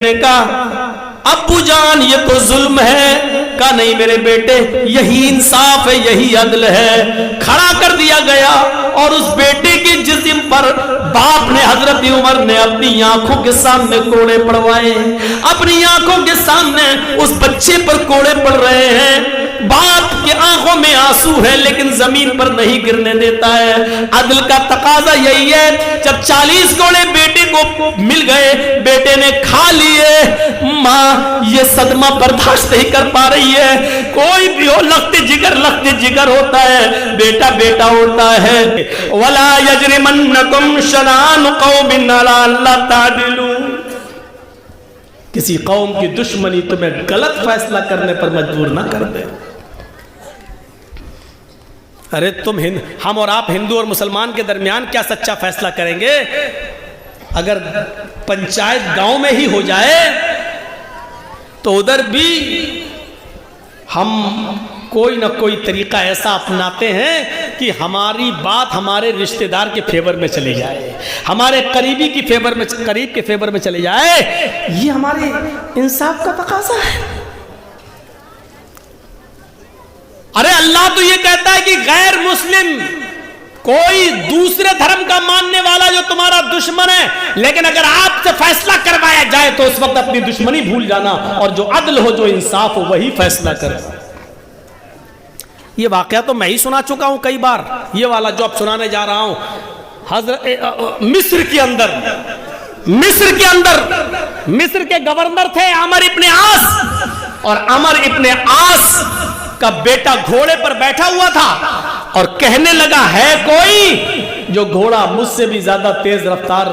ने कहा अब्बू जान ये तो जुल्म है। कहा नहीं मेरे बेटे, यही इंसाफ है, यही अदल है। खड़ा कर दिया गया और उस बेटे के जिस्म पर बाप ने, हजरत उमर ने अपनी आंखों के सामने कोड़े पड़वाए। अपनी आंखों के सामने उस बच्चे पर कोड़े पड़ रहे हैं। बाप के आंखों में आंसू है लेकिन जमीन पर नहीं गिरने देता है। अदल का तकाजा यही है। जब 40 कोड़े बेटे को मिल गए, बेटे ने खा लिए। माँ ये सदमा बर्दाश्त नहीं कर पा रही है। कोई भी हो लख्ते जिगर होता है, बेटा बेटा होता है। वला यजरिमन्नकुम शनान कौमिन अला अल्ला तादिलू, किसी कौम की दुश्मनी तुम्हें गलत फैसला करने पर मजबूर ना कर दे। अरे हम और आप हिंदू और मुसलमान के दरमियान क्या सच्चा फैसला करेंगे? अगर पंचायत गांव में ही हो जाए तो उधर भी हम कोई ना कोई तरीका ऐसा अपनाते हैं कि हमारी बात हमारे रिश्तेदार के फेवर में चली जाए, हमारे करीब के फेवर में चली जाए। ये हमारे इंसाफ का तकाजा है। अरे अल्लाह तो ये कहता है कि गैर मुस्लिम, कोई दूसरे धर्म का मानने वाला जो तुम्हारा दुश्मन है, लेकिन अगर आपसे फैसला करवाया जाए तो उस वक्त अपनी दुश्मनी भूल जाना और जो अदल हो, जो इंसाफ हो, वही फैसला करे। ये वाकया तो मैं ही सुना चुका हूं कई बार। ये वाला जो अब सुनाने जा रहा हूं, मिस्र के गवर्नर थे अमर इब्न आस, और अमर इब्न आस का बेटा घोड़े पर बैठा हुआ था और कहने लगा, है कोई जो घोड़ा मुझसे भी ज्यादा तेज रफ्तार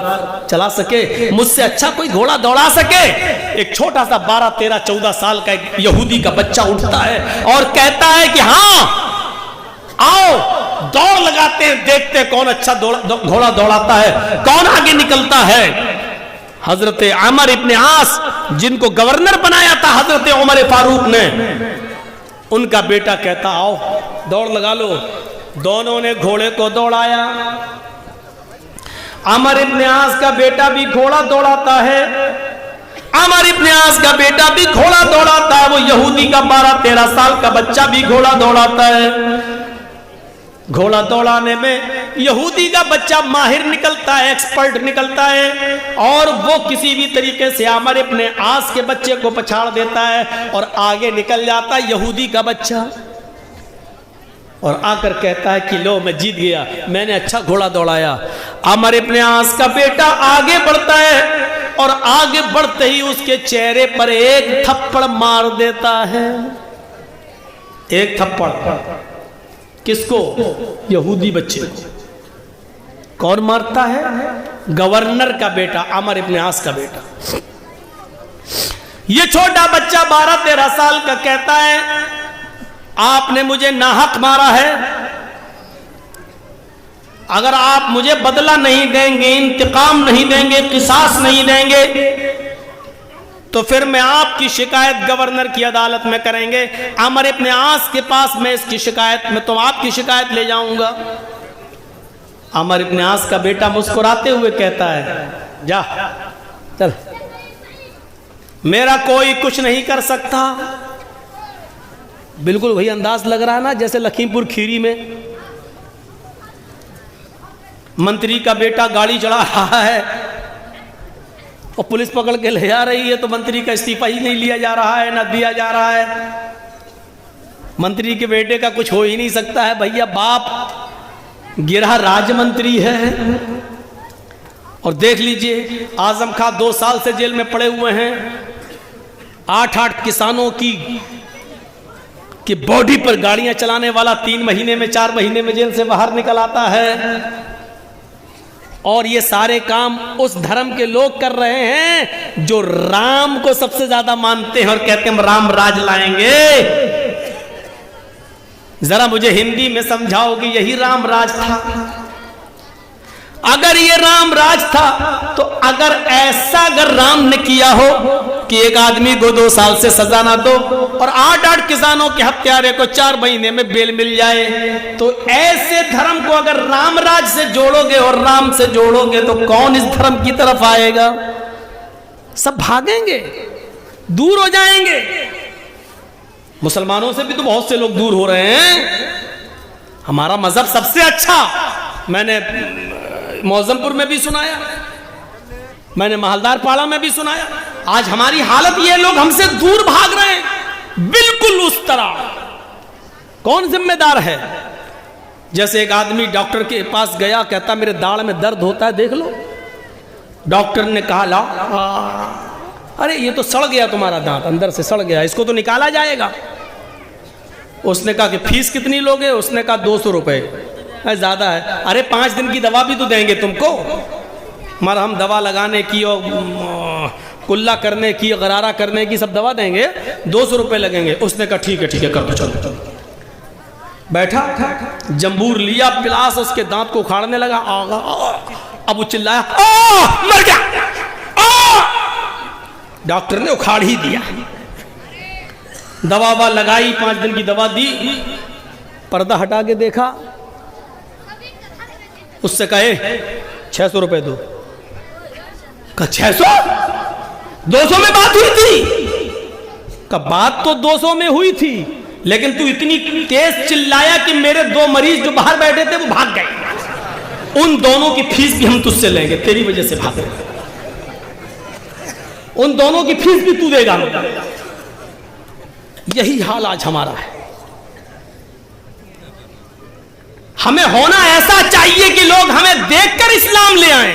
चला सके, मुझसे अच्छा कोई घोड़ा दौड़ा सके? एक छोटा सा 12, 13, 14 साल का एक यहूदी का बच्चा उठता है और कहता है कि हाँ आओ दौड़ लगाते हैं, देखते कौन अच्छा घोड़ा दौड़ाता है, कौन आगे निकलता है। हजरत अमर इब्न आस, जिनको गवर्नर बनाया था हजरत उमर फारूक ने, उनका बेटा कहता आओ दौड़ लगा लो। दोनों ने घोड़े को दौड़ाया। अमर इब्न आस का बेटा भी घोड़ा दौड़ाता है, अमर इब्न आस का बेटा भी घोड़ा दौड़ाता है। वो यहूदी का 12, 13 साल का बच्चा भी घोड़ा दौड़ाता है। घोड़ा दौड़ाने में यहूदी का बच्चा माहिर निकलता है, एक्सपर्ट निकलता है, और वो किसी भी तरीके से अमर इब्न आस के बच्चे को पछाड़ देता है और आगे निकल जाता है यहूदी का बच्चा, और आकर कहता है कि लो मैं जीत गया, मैंने अच्छा घोड़ा दौड़ाया। अमर इब्न आस का बेटा आगे बढ़ता है और आगे बढ़ते ही उसके चेहरे पर एक थप्पड़ मार देता है। एक थप्पड़ किसको? यहूदी बच्चे को। कौन मारता है? गवर्नर का बेटा, अमर इब्न आस का बेटा। ये छोटा बच्चा 12, 13 साल का कहता है आपने मुझे नाहक मारा है, अगर आप मुझे बदला नहीं देंगे, इंतकाम नहीं देंगे, किसास नहीं देंगे, तो फिर मैं आपकी शिकायत गवर्नर की अदालत में करेंगे। अमर इब्न आस के पास मैं इसकी शिकायत में तो आपकी शिकायत ले जाऊंगा। अमर इब्न आस का बेटा मुस्कुराते हुए कहता है जा चल, मेरा कोई कुछ नहीं कर सकता। बिल्कुल वही अंदाज लग रहा है ना जैसे लखीमपुर खीरी में मंत्री का बेटा गाड़ी चढ़ा रहा है और पुलिस पकड़ के ले जा रही है, तो मंत्री का इस्तीफा ही नहीं लिया जा रहा है, ना दिया जा रहा है। मंत्री के बेटे का कुछ हो ही नहीं सकता है भैया, बाप गिरहा राज्य है। और देख लीजिए आजम खां 2 साल से जेल में पड़े हुए हैं। 8 किसानों की बॉडी पर गाड़ियां चलाने वाला 3 महीने में, 4 महीने में जेल से बाहर निकल आता है। और ये सारे काम उस धर्म के लोग कर रहे हैं जो राम को सबसे ज्यादा मानते हैं और कहते हैं हम राम राज लाएंगे। जरा मुझे हिंदी में समझाओ कि यही राम राज था? अगर ये राम राज था तो अगर राम ने किया हो कि एक आदमी को 2 साल से सजा ना दो और 8 किसानों के हत्यारे को 4 महीने में बेल मिल जाए, तो ऐसे धर्म को अगर राम राज से जोड़ोगे और राम से जोड़ोगे तो कौन इस धर्म की तरफ आएगा? सब भागेंगे, दूर हो जाएंगे। मुसलमानों से भी तो बहुत से लोग दूर हो रहे हैं। हमारा मजहब सबसे अच्छा, मैंने मौजमपुर में भी सुनाया, मैंने महलदार पाड़ा में भी सुनाया। आज हमारी हालत ये, लोग हमसे दूर भाग रहे हैं, बिल्कुल उस तरह। कौन जिम्मेदार है? जैसे एक आदमी डॉक्टर के पास गया, कहता मेरे दाढ़ में दर्द होता है, देख लो। डॉक्टर ने कहा ला, अरे ये तो सड़ गया तुम्हारा दांत, अंदर से सड़ गया, इसको तो निकाला जाएगा। उसने कहा कि फीस कितनी लोगे? उसने कहा 200 रुपये। ज़्यादा है। अरे 5 दिन की दवा भी तो देंगे तुमको, मरहम दवा लगाने की और कुल्ला करने की, गरारा करने की, सब दवा देंगे, 200 रुपये लगेंगे। उसने कहा ठीक है कर दो, चलो। बैठा, जंबूर लिया, पिलास उसके दांत को उखाड़ने लगा। अब वो चिल्लाया, मर गया। डॉक्टर ने उखाड़ ही दिया, दवा लगाई, 5 दिन की दवा दी। पर्दा हटा के देखा, उससे कहे 600 रुपए दो। कहा 600? 200 में बात हुई थी। का बात तो 200 में हुई थी, लेकिन तू इतनी तेज चिल्लाया कि मेरे 2 मरीज जो बाहर बैठे थे वो भाग गए। उन दोनों की फीस भी हम तुझसे लेंगे, तेरी वजह से भागे। उन दोनों की फीस भी तू देगा। यही हाल आज हमारा है। हमें होना ऐसा चाहिए कि लोग हमें देखकर इस्लाम ले आए,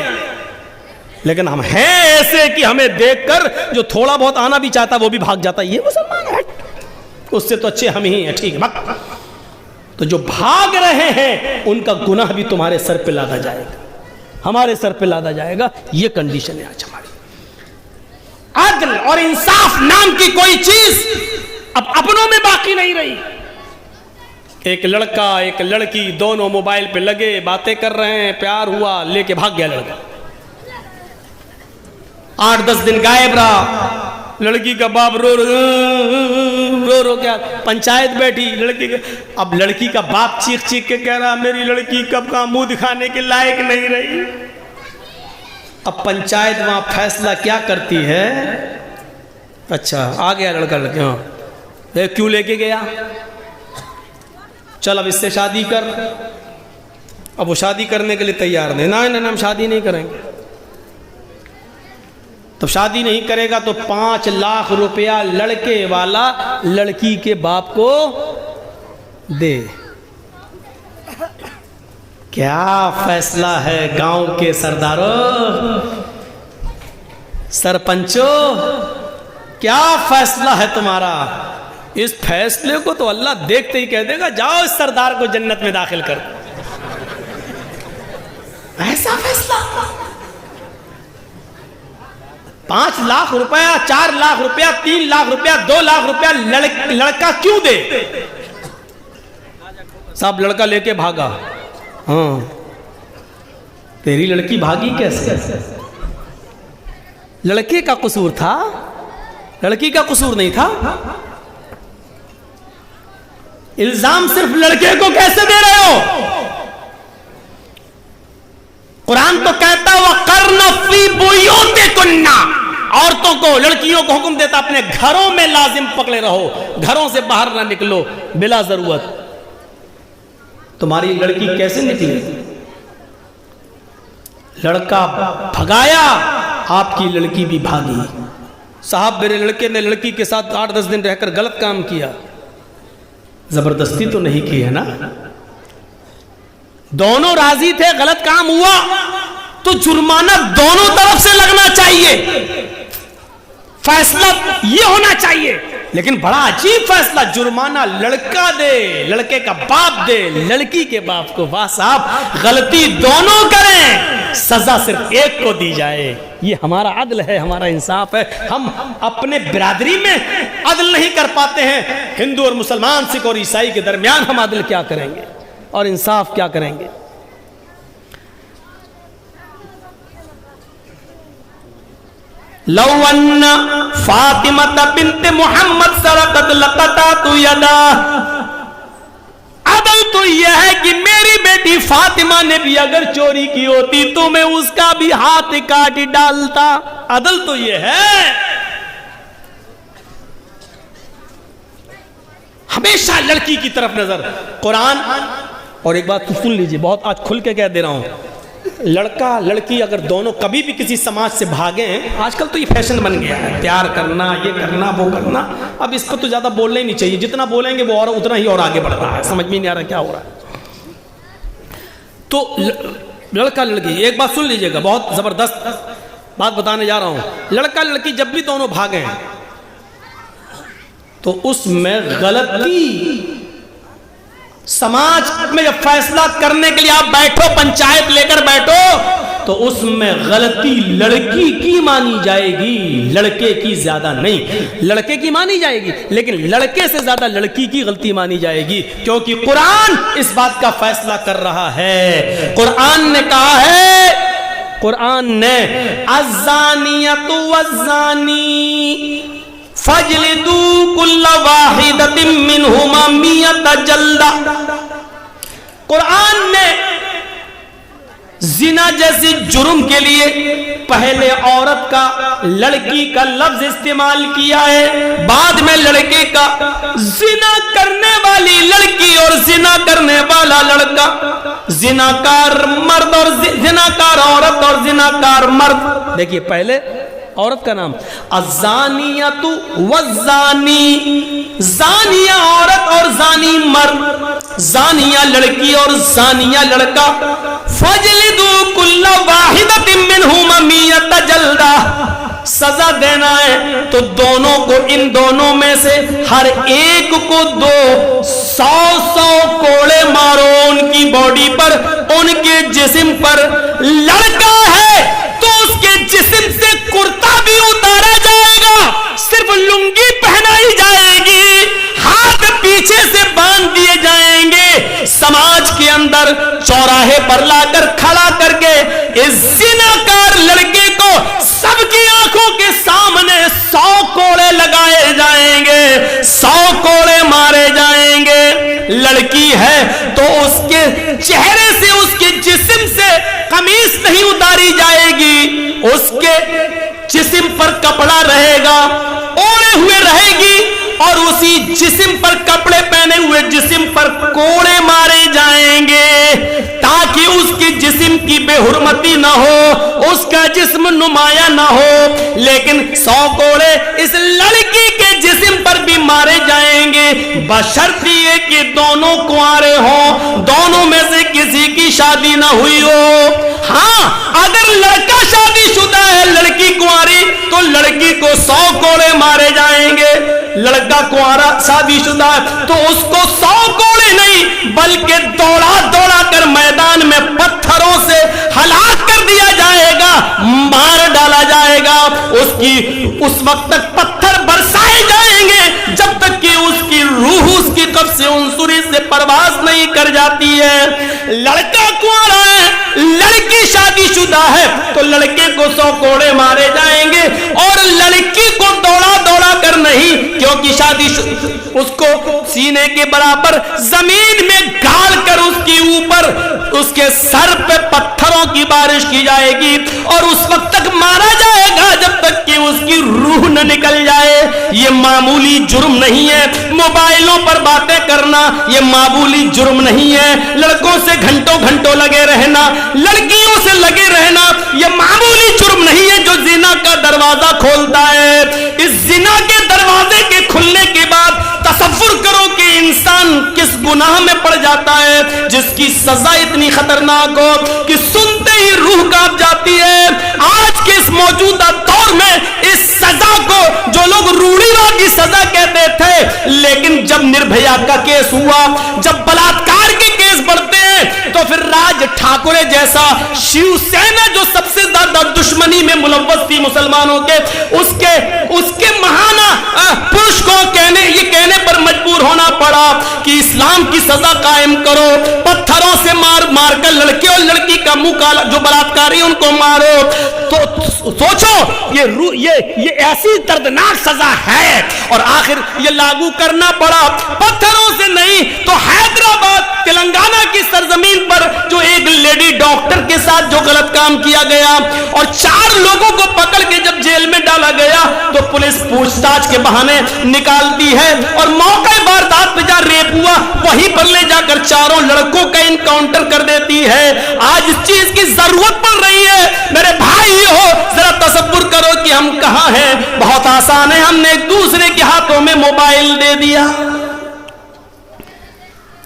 लेकिन हम हैं ऐसे कि हमें देखकर जो थोड़ा बहुत आना भी चाहता वो भी भाग जाता। ये मुसलमान है, उससे तो अच्छे हम ही हैं, ठीक है। तो जो भाग रहे हैं उनका गुनाह भी तुम्हारे सर पे लादा जाएगा, हमारे सर पे लादा जाएगा। ये कंडीशन है आज हमारी। अदल और इंसाफ नाम की कोई चीज अब अपनों में बाकी नहीं रही। एक लड़का एक लड़की दोनों मोबाइल पे लगे, बातें कर रहे हैं, प्यार हुआ, लेके भाग गया लड़का। 8-10 दिन गायब रहा। लड़की का बाप रो क्या, पंचायत बैठी लड़की के। अब लड़की का बाप चीख चीख के कह रहा मेरी लड़की कब का मुंह दिखाने के लायक नहीं रही। अब पंचायत वहां फैसला क्या करती है? अच्छा आ गया लड़का, लड़के हाँ क्यों लेके गया? चल अब इससे शादी कर। अब वो शादी करने के लिए तैयार नहीं, ना हम शादी नहीं करेंगे। तो शादी नहीं करेगा तो 5 लाख रुपया लड़के वाला लड़की के बाप को दे। क्या फैसला है गांव के सरदारों, सरपंचों, क्या फैसला है तुम्हारा? इस फैसले को तो अल्लाह देखते ही कह देगा जाओ इस सरदार को जन्नत में दाखिल कर। ऐसा फैसला 5 लाख रुपया, 4 लाख रुपया, 3 लाख रुपया, 2 लाख रुपया लड़का क्यों दे? सब लड़का लेके भागा। हाँ तेरी लड़की भागी कैसे? लड़के का कसूर था, लड़की का कसूर नहीं था। इल्जाम सिर्फ लड़के को कैसे दे रहे हो? कुरान तो कहता है वक़र्न फी बुयूतिकुन्ना, औरतों को, लड़कियों को हुक्म देता अपने घरों में लाजिम पकड़े रहो, घरों से बाहर ना निकलो बिला जरूरत। तुम्हारी लड़की कैसे निकली? लड़का भगाया, आपकी लड़की भी भागी। साहब मेरे लड़के ने लड़की के साथ 8-10 दिन रहकर गलत काम किया, जबरदस्ती तो नहीं की है ना? दोनों राजी थे, गलत काम हुआ तो जुर्माना दोनों तरफ से लगना चाहिए। फैसला ये होना चाहिए, लेकिन बड़ा अजीब फैसला, जुर्माना लड़का दे, लड़के का बाप दे, लड़की के बाप को। वाह साहब, गलती दोनों करें, सजा सिर्फ एक को दी जाए। ये हमारा अदल है, हमारा इंसाफ है। हम अपने बिरादरी में अदल नहीं कर पाते हैं। हिंदू और मुसलमान, सिख और ईसाई के दरमियान हम अदल क्या करेंगे और इंसाफ क्या करेंगे? लौवन्न फातिमत बिन्त मुहम्मद सरकत लक़ता तु यदा। अदल तो यह है कि मेरी बेटी फातिमा ने भी अगर चोरी की होती तो मैं उसका भी हाथ काट डालता। अदल तो यह है। हमेशा लड़की की तरफ नजर। कुरान, और एक बात तो सुन लीजिए, बहुत आज खुल के कह दे रहा हूं, लड़का लड़की अगर दोनों कभी भी किसी समाज से भागे हैं, आजकल तो ये फैशन बन गया है, प्यार करना, ये करना, वो करना, अब इस पर तो ज्यादा बोलना ही नहीं चाहिए, जितना बोलेंगे वो और उतना ही और आगे बढ़ रहा है, समझ में नहीं आ रहा क्या हो रहा है। तो लड़का लड़की, एक बात सुन लीजिएगा, बहुत जबरदस्त बात बताने जा रहा हूं। लड़का लड़की जब भी दोनों भागे तो उसमें गलती, समाज में जब फैसला करने के लिए आप बैठो, पंचायत लेकर बैठो, तो उसमें गलती लड़की की मानी जाएगी, लड़के की ज्यादा नहीं। लड़के की मानी जाएगी लेकिन लड़के से ज्यादा लड़की की गलती मानी जाएगी, क्योंकि कुरान इस बात का फैसला कर रहा है। कुरान ने कहा है, कुरान ने अज़्ज़ानियतु वज़्ज़ानी फजलिदू कुल्ल वाहिदतिन मिनहुमा मियत जल्दा। कुरान ने जिना जैसी जुर्म के लिए पहले औरत का, लड़की का लफ्ज इस्तेमाल किया है, बाद में लड़के का। जिना करने वाली लड़की और जिना करने वाला लड़का, जिनाकार मर्द और जिनाकार औरत और जिनाकार मर्द। देखिए पहले औरत का नाम अज़्ज़ानियतु वज़्ज़ानी, ज़ानिया औरत और ज़ानी मर्द, ज़ानिया लड़की और ज़ानिया लड़का। फजलिदू कुल्ल वाहिदतिन मिनहुमा मियत जल्दा, सजा देना है तो दोनों को, इन दोनों में से हर एक को 200 कोड़े मारो उनकी बॉडी पर, उनके जिस्म पर। लड़का है तो उसके जिस्म से कुर्ता भी उतारा जाएगा, सिर्फ लुंगी पहनाई जाएगी, हाथ पीछे से बांध दिए जाएंगे। समाज के अंदर चौराहे पर लाकर खड़ा करके इस जिनाकार लड़के को सबकी आंखों के सामने 100 कोड़े लगाए जाएंगे, 100 कोड़े मारे जाएंगे। लड़की है तो उसके चेहरे से, उसके जिस्म से कमीज नहीं उतारी जाएगी, उसके जिस्म पर कपड़ा रहेगा, ओढ़े हुए रहेगी, और उसी जिस्म पर कपड़े पहने हुए जिस्म पर कोड़े मारे जाएंगे, ताकि उसकी जिस्म की बेहुरमती ना हो, उसका जिस्म नुमाया ना हो। लेकिन 100 कोड़े इस लड़की के जिस्म पर भी मारे जाएंगे, बशर्ते ये कि दोनों कुंवारे हों, दोनों में से किसी की शादी ना हुई हो। हाँ, अगर लड़का शादीशुदा है, लड़की कुंवारी, तो लड़की को 100 कोड़े मारे जाएंगे। लड़का कुंवारा शादीशुदा तो उसको 100 कोड़े नहीं बल्कि दौड़ा दौड़ा कर मैदान में पत्थरों से हलाक कर दिया जाएगा, मार डाला जाएगा। उसकी उस वक्त तक पत्थर बरसाए जाएंगे जब तक कि उसकी रूह उसकी कब्र से उनसुरी से परवाज नहीं कर जाती है। लड़का कुंवारा है, लड़की शादीशुदा है, तो लड़के को 100 कोड़े मारे जाएंगे और लड़की को दौड़ा दौड़ा कर नहीं, क्योंकि शादी उसको सीने के बराबर जमीन में गाड़ कर उसके ऊपर उसके सर पे पत्थरों की बारिश की जाएगी और उस वक्त तक मारा जाएगा जब तक कि उसकी रूह न निकल जाए। ये मामूली जुर्म नहीं है। मोबाइलों पर बातें करना ये मामूली जुर्म नहीं है। लड़कों से घंटों घंटों लगे रहना, लड़कियों से लगे रहना ये मामूली जुर्म नहीं है जो जिना का दरवाजा खोलता है। इस जिना के दरवाजे के खुलने के बाद तसव्वुर करो कि इंसान किस गुनाह में पड़ जाता है जिसकी सजा इतनी खतरनाक हो कि सुनते ही रूह कांप जाती है। आज के इस मौजूदा दौर में इस सजा को जो लोग रूढ़िवादी सजा कहते थे, लेकिन जब निर्भया का केस हुआ, जब बलात्कार के केस बढ़ते हैं, तो फिर राज ठाकुरे जैसा शिवसेना जो सबसे ज्यादा दुश्मनी में मुलव्वस थी मुसलमानों के, उसके महाना पुरुष को ये कहने पर मजबूर होना पड़ा कि इस्लाम की सजा कायम करो, पत्थरों से मार मार कर लड़के और लड़की का मुंह काला, जो बलात्कारी उनको मारो। तो सोचो ये ऐसी दर्दनाक सजा है और आखिर ये लागू करना पड़ा पत्थरों से नहीं तो हैदराबाद तेलंगाना की सरजमीन पर जो एक लेडी डॉक्टर के साथ जो गलत काम किया गया और 4 लोगों को पकड़ के जब जेल में डाला गया तो पुलिस पूछताछ के बहाने निकालती है और मौके वारदात पे जहां रेप हुआ वहीं पर ले जाकर 4 लड़कों का इनकाउंटर कर देती है। आज इस चीज की जरूरत पड़ रही है। मेरे भाई हो, जरा तसव्वुर करो कि हम कहां हैं। बहुत आसान है, हमने एक दूसरे के हाथों में मोबाइल दे दिया।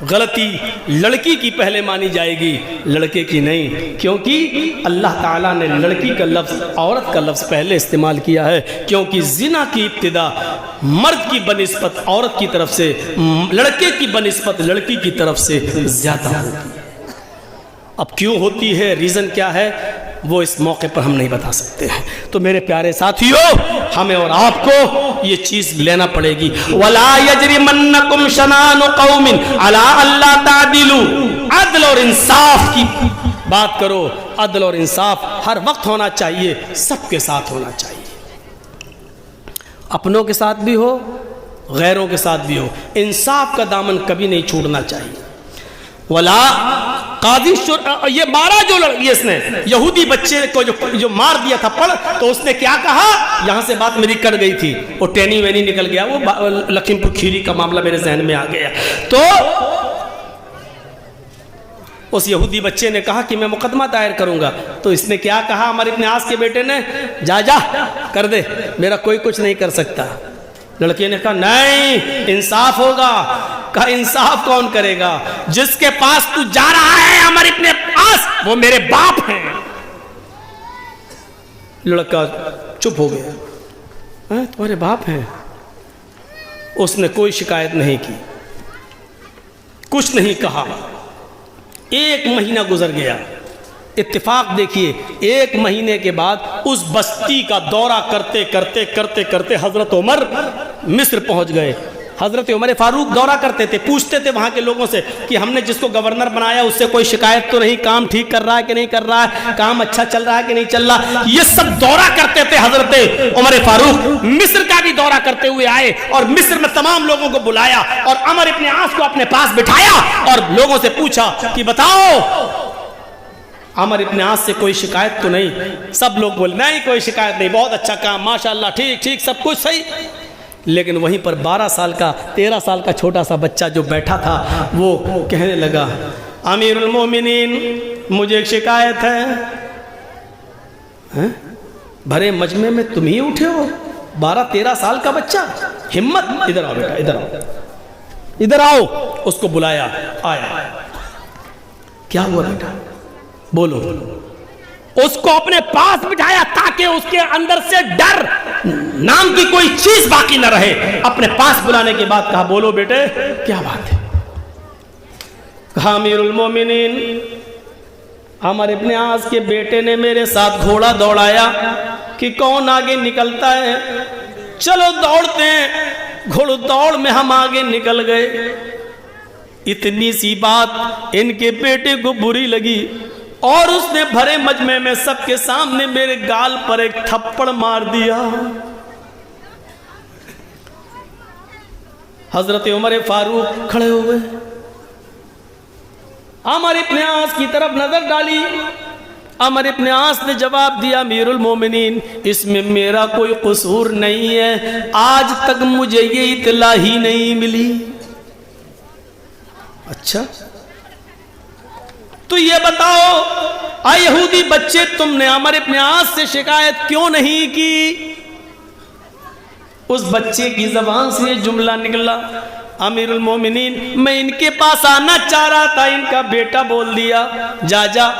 गलती लड़की की पहले मानी जाएगी, लड़के की नहीं, क्योंकि अल्लाह ताला ने लड़की का लफ्ज़, औरत का लफ्ज़ पहले इस्तेमाल किया है, क्योंकि जिना की इब्तिदा मर्द की बनिस्बत औरत की तरफ से, लड़के की बनिस्बत लड़की की तरफ से ज़्यादा होती है। अब क्यों होती है, रीज़न क्या है, वो इस मौके पर हम नहीं बता सकते हैं। तो मेरे प्यारे साथियों, हमें और आपको ये चीज लेना पड़ेगी। वला यजरिमन्नकुम शनानु कौमिन अला अल्ला तादिलू, अदल और इंसाफ की बात करो। अदल और इंसाफ हर वक्त होना चाहिए, सबके साथ होना चाहिए, अपनों के साथ भी हो, गैरों के साथ भी हो। इंसाफ का दामन कभी नहीं छूटना चाहिए। वला काजी, ये मारा जो ये इसने यहूदी बच्चे को जो मार दिया थप्पड़, तो उसने क्या कहा, यहां से बात मेरी कट गई थी, वो टेनी वेनी निकल गया, वो लखीमपुर खीरी का मामला मेरे जहन में आ गया। तो उस यहूदी बच्चे ने कहा कि मैं मुकदमा दायर करूंगा। तो इसने क्या कहा, हमारे इब्न आस के बेटे ने, जा कर दे, मेरा कोई कुछ नहीं कर सकता। लड़के ने कहा नहीं, इंसाफ होगा। कहा इंसाफ कौन करेगा, जिसके पास तू जा रहा है हमारे अपने पास, वो मेरे बाप हैं। लड़का चुप हो गया, तुम्हारे बाप हैं? उसने कोई शिकायत नहीं की, कुछ नहीं कहा। 1 महीना गुजर गया। इत्तेफाक देखिए, 1 महीने के बाद उस बस्ती का दौरा करते करते करते करते हजरत उमर मिस्र पहुंच गए। हजरत उमर फारूक दौरा करते थे, पूछते थे वहां के लोगों से कि हमने जिसको गवर्नर बनाया उससे कोई शिकायत तो नहीं, काम ठीक कर रहा है कि नहीं कर रहा है, काम अच्छा चल रहा है कि नहीं चल रहा। ये सब दौरा करते थे हजरत उमर फारूक। मिस्र का भी दौरा करते हुए आए और मिस्र में तमाम लोगों को बुलाया और अमर इब्न आस को अपने पास बिठाया और लोगों से पूछा कि बताओ अमर इब्न आस से कोई शिकायत तो नहीं। सब लोग बोले नहीं, कोई शिकायत नहीं, बहुत अच्छा काम, माशाल्लाह, ठीक ठीक, सब कुछ सही। लेकिन वहीं पर 12 साल का 13 साल का छोटा सा बच्चा जो बैठा था वो कहने लगा, अमीरुल मोमिनीन, मुझे एक शिकायत है। भरे मजमे में तुम ही उठे हो, 12-13 साल का बच्चा, हिम्मत, इधर आओ बेटा, इधर आओ, इधर आओ। उसको बुलाया, आया, क्या हुआ बेटा, बोलो। उसको अपने पास बिठाया ताकि उसके अंदर से डर नाम की कोई चीज बाकी न रहे। अपने पास बुलाने के बाद कहा, बोलो बेटे क्या बात है। कहा, अमीरुल मोमिनीन, अमर इब्न आस के बेटे ने मेरे साथ घोड़ा दौड़ाया कि कौन आगे निकलता है, चलो दौड़ते हैं। घोड़ दौड़ में हम आगे निकल गए। इतनी सी बात इनके बेटे को बुरी लगी और उसने भरे मजमे में सबके सामने मेरे गाल पर एक थप्पड़ मार दिया। हजरत उमर फारूक खड़े हो गए, अमर इब्न आस की तरफ नजर डाली। अमर इब्न आस ने जवाब दिया, अमीरुल मोमिनीन, इसमें मेरा कोई कसूर नहीं है, आज तक मुझे ये इत्तला ही नहीं मिली। अच्छा, तो ये बताओ, आ यहूदी बच्चे, तुमने अमर इब्न आस से शिकायत क्यों नहीं की? उस बच्चे की जबान से ये जुमला निकला, अमीरुल मोमिनीन, मैं इनके पास आना चाह रहा था, इनका बेटा बोल दिया जा,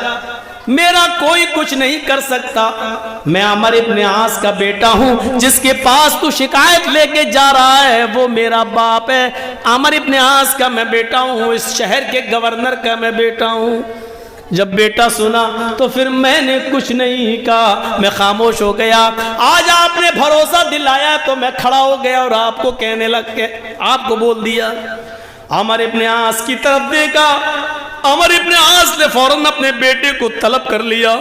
मेरा कोई कुछ नहीं कर सकता, मैं अमर इब्न आस का बेटा हूं, जिसके पास तू शिकायत लेके जा रहा है वो मेरा बाप है। अमर इब्न आस का मैं बेटा हूं, इस शहर के गवर्नर का मैं बेटा हूं। जब बेटा सुना तो फिर मैंने कुछ नहीं कहा, मैं खामोश हो गया। आज आपने भरोसा दिलाया तो मैं खड़ा हो गया और आपको कहने लग के आपको बोल दिया। अमर इब्न आस की तरफ देखा अमर इब्न आस ने फौरन अपने बेटे को तलब कर लिया।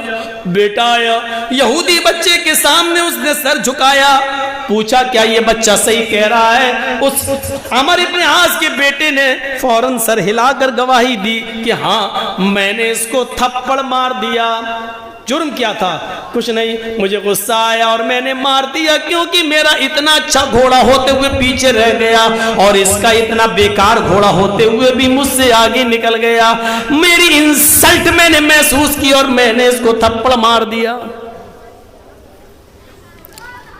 बेटा आया, यहूदी बच्चे के सामने उसने सर झुकाया, पूछा क्या ये बच्चा सही कह रहा है? उस अमर इब्न आस के बेटे ने फौरन सर हिलाकर गवाही दी कि हाँ, मैंने इसको थप्पड़ मार दिया। जुर्म क्या था? कुछ नहीं, मुझे गुस्सा आया और मैंने मार दिया, क्योंकि मेरा इतना अच्छा घोड़ा होते हुए पीछे रह गया और इसका इतना बेकार घोड़ा होते हुए भी मुझसे आगे निकल गया। मेरी इंसल्ट मैंने महसूस की और मैंने इसको थप्पड़ मार दिया।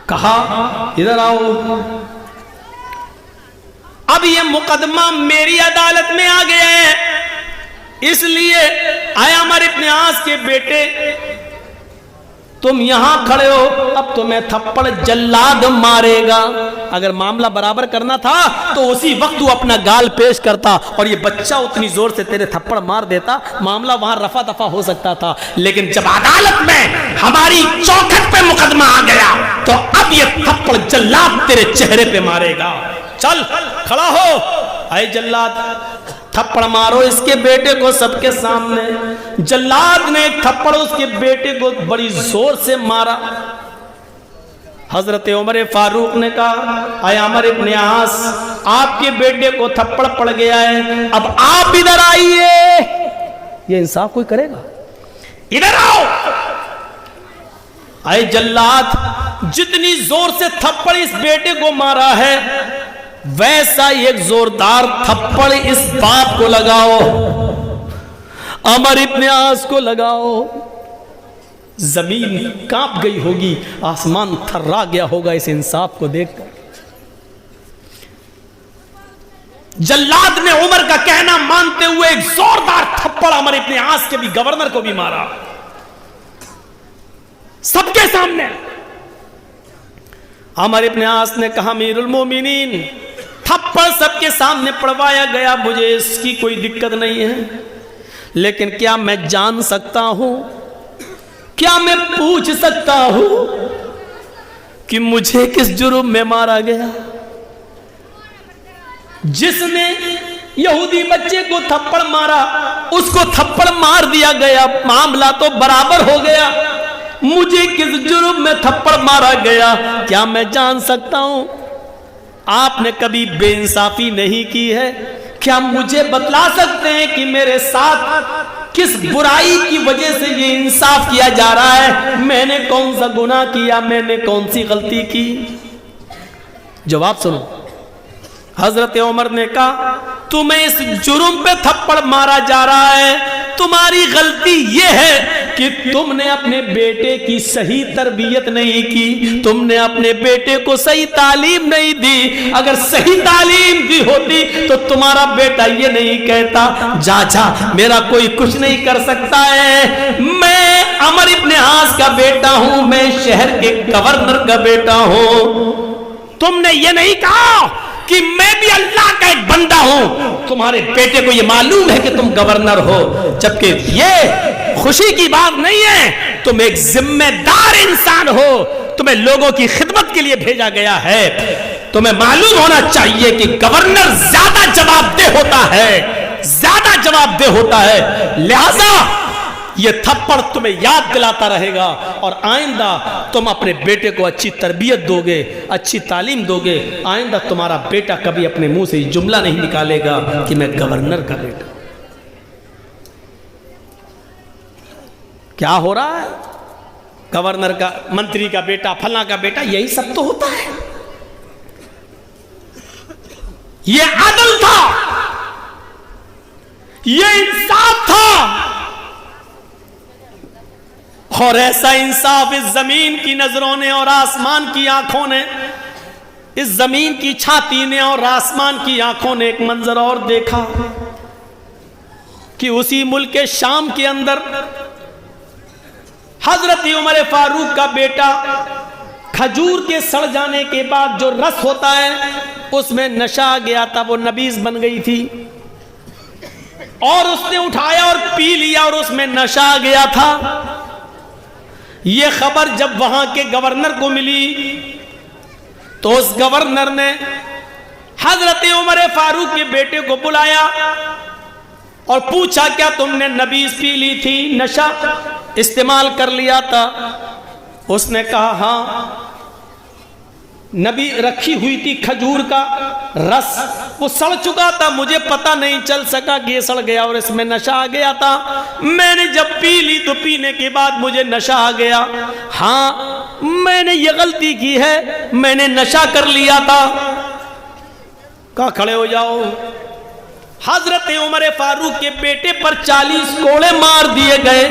कहा इधर आओ। अब ये मुकदमा मेरी अदालत में आ गया है, इसलिए आया अमर इब्न आस के बेटे, तुम यहां खड़े हो, अब तुम्हें थप्पड़ जल्लाद मारेगा। अगर मामला बराबर करना था तो उसी वक्त तू अपना गाल पेश करता और ये बच्चा उतनी जोर से तेरे थप्पड़ मार देता, मामला वहां रफा दफा हो सकता था। लेकिन जब अदालत में हमारी चौखट पे मुकदमा आ गया तो अब ये थप्पड़ जल्लाद तेरे चेहरे पे मारेगा। चल खड़ा हो। आए जल्लाद, थप्पड़ मारो इसके बेटे को सबके सामने। जल्लाद ने एक थप्पड़ उसके बेटे को बड़ी जोर से मारा। हजरत उमर फारूक ने कहा, आए अमर इब्न आस, आपके बेटे को थप्पड़ पड़ गया है, अब आप इधर आइए। ये इंसाफ कोई करेगा? इधर आओ। आए जल्लाद, जितनी जोर से थप्पड़ इस बेटे को मारा है वैसा एक जोरदार थप्पड़ इस बाप को लगाओ, अमर इब्न आस को लगाओ। जमीन कांप गई होगी, आसमान थर्रा गया होगा इस इंसाफ को देखकर। जल्लाद ने उमर का कहना मानते हुए एक जोरदार थप्पड़ अमर इब्न आस के भी गवर्नर को भी मारा, सबके सामने। अमर इब्न आस ने कहा, अमीरुल मोमिनीन, थप्पड़ सबके सामने पड़वाया गया, मुझे इसकी कोई दिक्कत नहीं है, लेकिन क्या मैं जान सकता हूं, क्या मैं पूछ सकता हूं कि मुझे किस जुर्म में मारा गया? जिसने यहूदी बच्चे को थप्पड़ मारा उसको थप्पड़ मार दिया गया, मामला तो बराबर हो गया। मुझे किस जुर्म में थप्पड़ मारा गया, क्या मैं जान सकता हूं? आपने कभी बेइंसाफी नहीं की है, क्या मुझे बतला सकते हैं कि मेरे साथ किस बुराई की वजह से ये इंसाफ किया जा रहा है? मैंने कौन सा गुनाह किया, मैंने कौन सी गलती की? जवाब सुनो। हजरत उमर ने कहा, तुम्हें इस जुर्म पे थप्पड़ मारा जा रहा है, तुम्हारी गलती यह है कि तुमने अपने बेटे की सही तरबियत नहीं की, तुमने अपने बेटे को सही तालीम नहीं दी। अगर सही तालीम दी होती तो तुम्हारा बेटा ये नहीं कहता, जा जा मेरा कोई कुछ नहीं कर सकता है, मैं अमर इब्न आस का बेटा हूं, मैं शहर के गवर्नर का बेटा हूं। तुमने ये नहीं कहा कि मैं भी अल्लाह का एक बंदा हूं, तुम्हारे बेटे को यह मालूम है कि तुम गवर्नर हो, जबकि ये खुशी की बात नहीं है, तुम एक जिम्मेदार इंसान हो, तुम्हें लोगों की खिदमत के लिए भेजा गया है। तुम्हें मालूम होना चाहिए कि गवर्नर ज्यादा जवाबदेह होता है, ज्यादा जवाबदेह होता है, लिहाजा ये थप्पड़ तुम्हें याद दिलाता रहेगा और आइंदा तुम अपने बेटे को अच्छी तरबियत दोगे, अच्छी तालीम दोगे, आइंदा तुम्हारा बेटा कभी अपने मुंह से जुमला नहीं निकालेगा कि मैं गवर्नर का बेटा। क्या हो रहा है? गवर्नर का, मंत्री का बेटा, फला का बेटा, यही सब तो होता है। ये अदल था, ये इंसाफ था, और ऐसा इंसाफ इस जमीन की नजरों ने और आसमान की आंखों ने, इस जमीन की छाती ने और आसमान की आंखों ने एक मंजर और देखा कि उसी मुल्क के शाम के अंदर हजरत उमर फारूक का बेटा खजूर के सड़ जाने के बाद जो रस होता है उसमें नशा आ गया था, वो नबीज बन गई थी और उसने उठाया और पी लिया और उसमें नशा आ गया था। यह खबर जब वहां के गवर्नर को मिली तो उस गवर्नर ने हजरत उमर फारूक के बेटे को बुलाया और पूछा क्या तुमने नबीज पी ली थी, नशा इस्तेमाल कर लिया था? उसने कहा हाँ, नबी रखी हुई थी खजूर का रस, वो सड़ चुका था, मुझे पता नहीं चल सका कि ये सड़ गया और इसमें नशा आ गया था। मैंने जब पी ली तो पीने के बाद मुझे नशा आ गया। हाँ, मैंने ये गलती की है, मैंने नशा कर लिया था। कहा खड़े हो जाओ। हजरत उमर फारूक के बेटे पर 40 कोड़े मार दिए गए,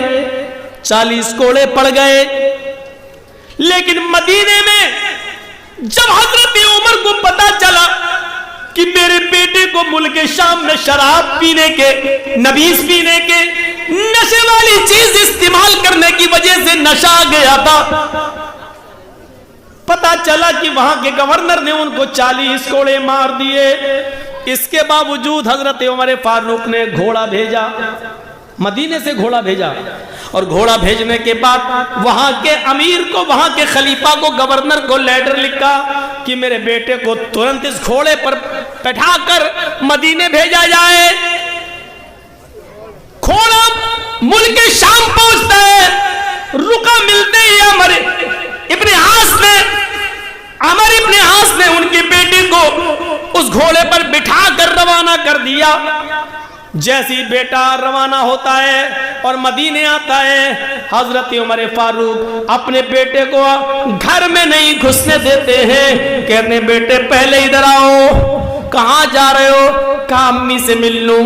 40 कोड़े पड़ गए। लेकिन मदीने में जब हजरत उमर को पता चला कि मेरे बेटे को मुल्क शाम में शराब पीने के, नबीज पीने के, नशे वाली चीज इस्तेमाल करने की वजह से नशा आ गया था, पता चला कि वहां के गवर्नर ने उनको 40 कोड़े मार दिए। इसके बावजूद हजरत उमर फारूक ने घोड़ा भेजा, मदीने से घोड़ा भेजा, और घोड़ा भेजने के बाद वहां के अमीर को, वहां के खलीफा को, गवर्नर को लेटर लिखा कि मेरे बेटे को तुरंत इस घोड़े पर बैठाकर मदीने भेजा जाए। घोड़ा मुल्क शाम पहुंचता है, रुका मिलते ही अमर इब्ने आस ने उनके बेटे को उस घोड़े पर बिठा कर रवाना कर दिया। जैसी बेटा रवाना होता है और मदीने आता है, हजरत उमर फारूक अपने बेटे को घर में नहीं घुसने देते हैं। कहने बेटे पहले इधर आओ। कहाँ जा रहे हो? कहा अम्मी से मिल लूं,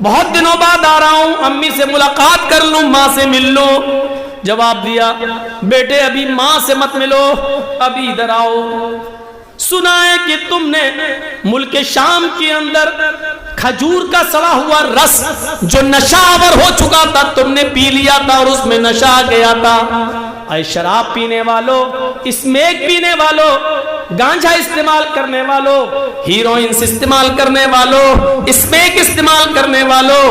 बहुत दिनों बाद आ रहा हूं, अम्मी से मुलाकात कर लूं, माँ से मिल लूं। जवाब दिया बेटे अभी माँ से मत मिलो, अभी इधर आओ। सुना है कि तुमने मुल्क शाम के अंदर खजूर का सड़ा हुआ रस जो नशावर हो चुका था तुमने पी लिया था और उसमें नशा आ गया था। अरे शराब पीने वालों, स्मोक पीने वालों, गांजा इस्तेमाल करने वालों, हीरोइन इस्तेमाल करने वालों, स्मोक इस्तेमाल करने वालों,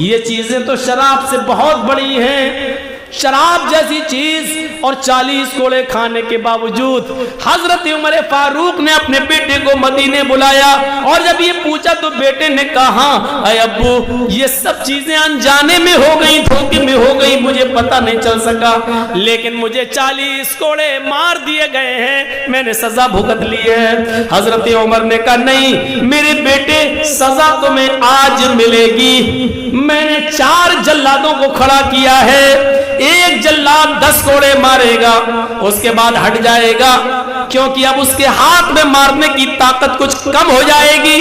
ये चीजें तो शराब से बहुत बड़ी हैं। शराब जैसी चीज और 40 कोड़े खाने के बावजूद हजरत उमर फारूक ने अपने बेटे को मदीने बुलाया और जब ये पूछा तो बेटे ने कहा अरे अब्बू ये सब चीजें अनजाने में हो गई, धोखे में हो गई, मुझे पता नहीं चल सका, लेकिन मुझे 40 कोड़े मार दिए गए हैं, मैंने सजा भुगत ली है। हजरत उमर ने कहा नहीं मेरे बेटे, सजा तुम्हें आज मिलेगी। मैंने 4 जल्लादों को खड़ा किया है, एक जल्लाद 10 कोड़े मारेगा, उसके बाद हट जाएगा, क्योंकि अब उसके हाथ में मारने की ताकत कुछ कम हो जाएगी।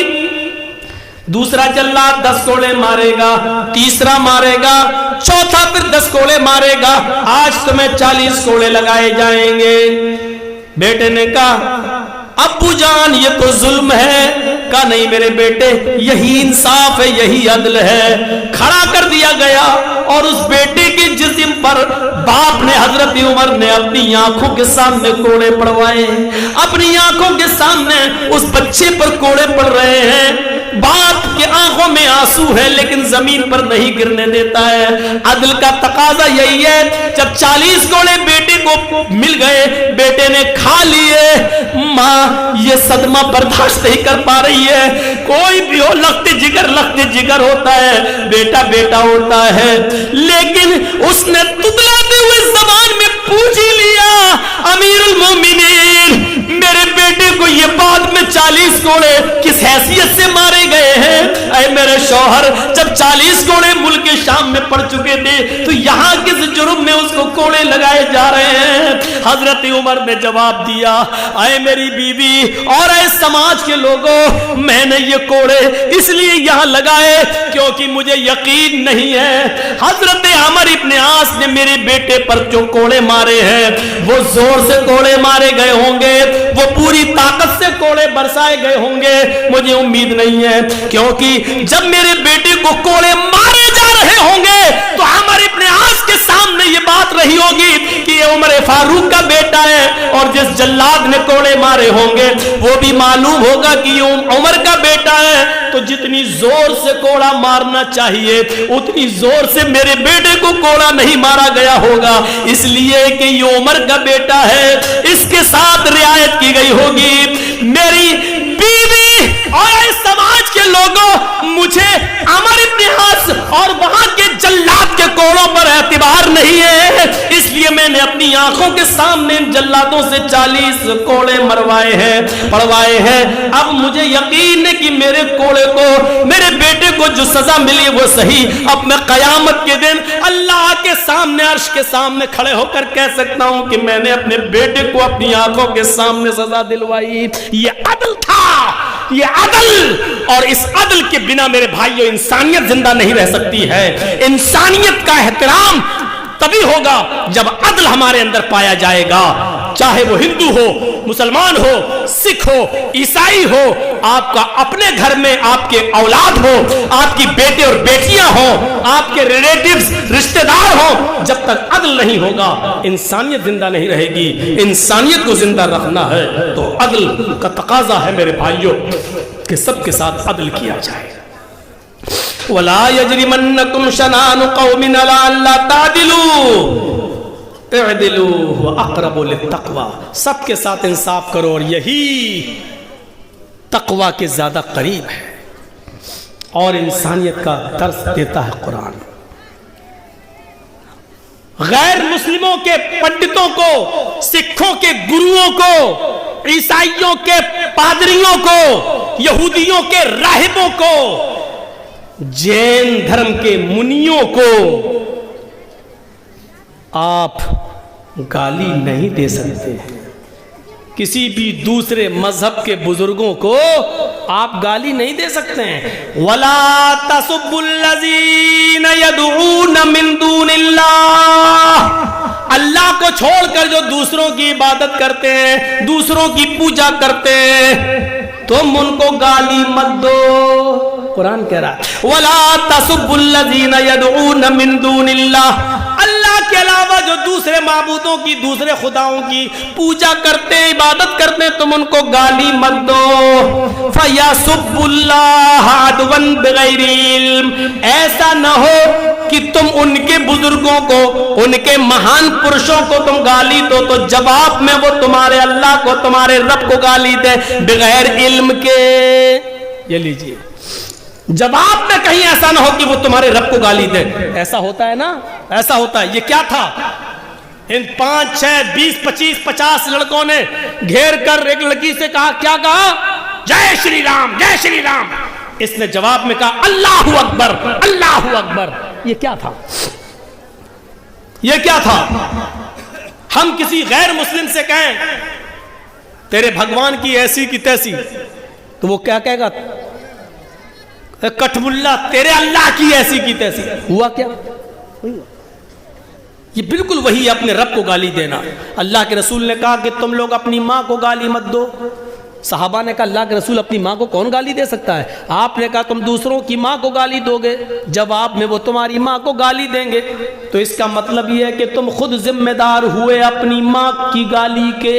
दूसरा जल्लाद 10 कोड़े मारेगा, तीसरा मारेगा, चौथा फिर 10 कोड़े मारेगा, आज तुम्हें 40 कोड़े लगाए जाएंगे। बेटे ने कहा अब्बू जान ये तो जुल्म है। कहा नहीं मेरे बेटे यही इंसाफ है, यही अदल है। खड़ा कर दिया गया और उस बेटे के जिस्म पर बाप ने, हजरत उमर ने अपनी आंखों के सामने कोड़े पड़वाए, अपनी आंखों के सामने उस बच्चे पर कोड़े पड़ रहे हैं। बाप के आंखों में आंसू है लेकिन जमीन पर नहीं गिरने देता है। अदल का तकाजा यही है। जब 40 कोड़े बेटे को मिल गए, बेटे ने खा लिए, माँ ये सदमा बर्दाश्त नहीं कर पा रही है। कोई भी हो लखते जिगर होता है, बेटा बेटा होता है, लेकिन उसने तुतलाते हुए जबान में पूछ ही लिया अमीरुल मोमिनीन मेरे बेटे को ये बाद में 40 कोड़े किस हैसियत से मारे गए हैं? अरे मेरे शौहर जब 40 कोड़े मुल्क शाम में पड़ चुके थे तो यहाँ किस जुर्म में उसको कोड़े लगाए जा रहे हैं? हजरत उमर ने जवाब दिया अरे मेरी बीवी और अरे समाज के लोगों, मैंने ये कोड़े इसलिए यहाँ लगाए क्योंकि मुझे यकीन नहीं है हजरत अमर इब्ने आस ने मेरे बेटे पर जो कोड़े मारे हैं वो जोर से कोड़े मारे गए होंगे, वो पूरी ताकत से कोड़े बरसाए गए होंगे। मुझे उम्मीद नहीं है क्योंकि जब मेरे बेटे को कोड़े मारे जा रहे होंगे तो अमर इब्ने आस के सामने ये बात रही होगी कि ये उमर फारूक का बेटा है, और जिस जल्लाद ने कोड़े मारे होंगे वो भी मालूम होगा कि ये उमर का बेटा है। तो जितनी जोर से कोड़ा मारना चाहिए उतनी जोर से मेरे बेटे को कोड़ा नहीं मारा गया होगा, इसलिए कि ये उमर का बेटा है, इसके साथ रियायत की गई होगी। मेरी बीवी और समाज के लोगों, मुझे अमर और वहां के जल्लाद के कोड़ों पर एतबार नहीं है, इसलिए मैंने अपनी आंखों के सामने इन जल्लादों से 40 कोड़े मरवाए हैं, पड़वाए हैं। अब मुझे यकीन है कि मेरे कोड़े को, मेरे बेटे को जो सजा मिली वो सही। अब मैं कयामत के दिन अल्लाह के सामने, अर्श के सामने खड़े होकर कह सकता हूं कि मैंने अपने बेटे को अपनी आंखों के सामने सजा दिलवाई। ये अदल था, ये अदल। और इस अदल के बिना मेरे भाइयों इंसानियत जिंदा नहीं रह सकती है। इंसानियत का एहतराम तभी होगा जब अदल हमारे अंदर पाया जाएगा। चाहे वो हिंदू हो, मुसलमान हो, सिख हो, ईसाई हो, आपका अपने घर में आपके औलाद हो, आपकी बेटे और बेटियां हो, आपके रिलेटिव्स, रिश्तेदार हो, जब तक अदल नहीं होगा इंसानियत जिंदा नहीं रहेगी। इंसानियत को जिंदा रखना है तो अदल का तकाजा है मेरे भाइयों कि सबके साथ अदल किया जाए। वला यजरिमन्नकुम शनानु कौमिन अला अल्ला तादिलू इअदिलू व अक़रबु लित्तक़वा। सबके साथ इंसाफ करो और यही तक़वा के ज्यादा करीब है और इंसानियत का दर्स देता है कुरान। गैर मुस्लिमों के पंडितों को, सिखों के गुरुओं को, ईसाइयों के पादरियों को, यहूदियों के राहिबों को, जैन धर्म के मुनियों को आप गाली नहीं दे सकते। किसी भी दूसरे मजहब के बुजुर्गों को आप गाली नहीं दे सकते हैं। वला तसुब्बुल्लज़ीना यदऊना मिन दूनिल्लाह, अल्लाह को छोड़कर जो दूसरों की इबादत करते हैं, दूसरों की पूजा करते हैं, तुम उनको गाली मत दो। कुरान कह रहा है वला तसुब्बुल्लज़ीना यदऊना मिन दूनिल्लाह, अल्लाह के अलावा जो दूसरे माबूदों की, दूसरे खुदाओं की पूजा करते हैं, इबादत करते हैं, तुम उनको गाली मत दो। फयसुब्बुल्लाह अदवन बिगैरि इल्म, ऐसा न हो कि तुम उनके बुजुर्गों को, उनके महान पुरुषों को तुम गाली दो तो जवाब में वो तुम्हारे अल्लाह को, तुम्हारे रब को गाली दे बगैर इल्म के। ये लीजिए, जवाब में कहीं ऐसा ना हो कि वो तुम्हारे रब को गाली दे। ऐसा होता है ना, ऐसा होता है। ये क्या था? इन 5, 6, 20, 25, 50 लड़कों ने घेर कर एक लड़की से कहा, क्या कहा? जय श्री राम, जय श्री राम। इसने जवाब में कहा अल्लाहू अकबर, अल्लाहू अकबर। ये क्या था? ये क्या था? हम किसी गैर मुस्लिम से कहें तेरे भगवान की ऐसी की तैसी, तो वो क्या कहेगा? कठमुल्ला, तेरे अल्लाह की ऐसी की तैसी। हुआ क्या? ये बिल्कुल वही अपने रब को गाली देना। अल्लाह के रसूल ने कहा कि तुम लोग अपनी माँ को गाली मत दो। सहाबा ने कहा अल्लाह के रसूल अपनी माँ को कौन गाली दे सकता है? आपने कहा तुम दूसरों की माँ को गाली दोगे, जवाब में वो तुम्हारी माँ को गाली देंगे। तो इसका मतलब ये है कि तुम खुद जिम्मेदार हुए अपनी माँ की गाली के।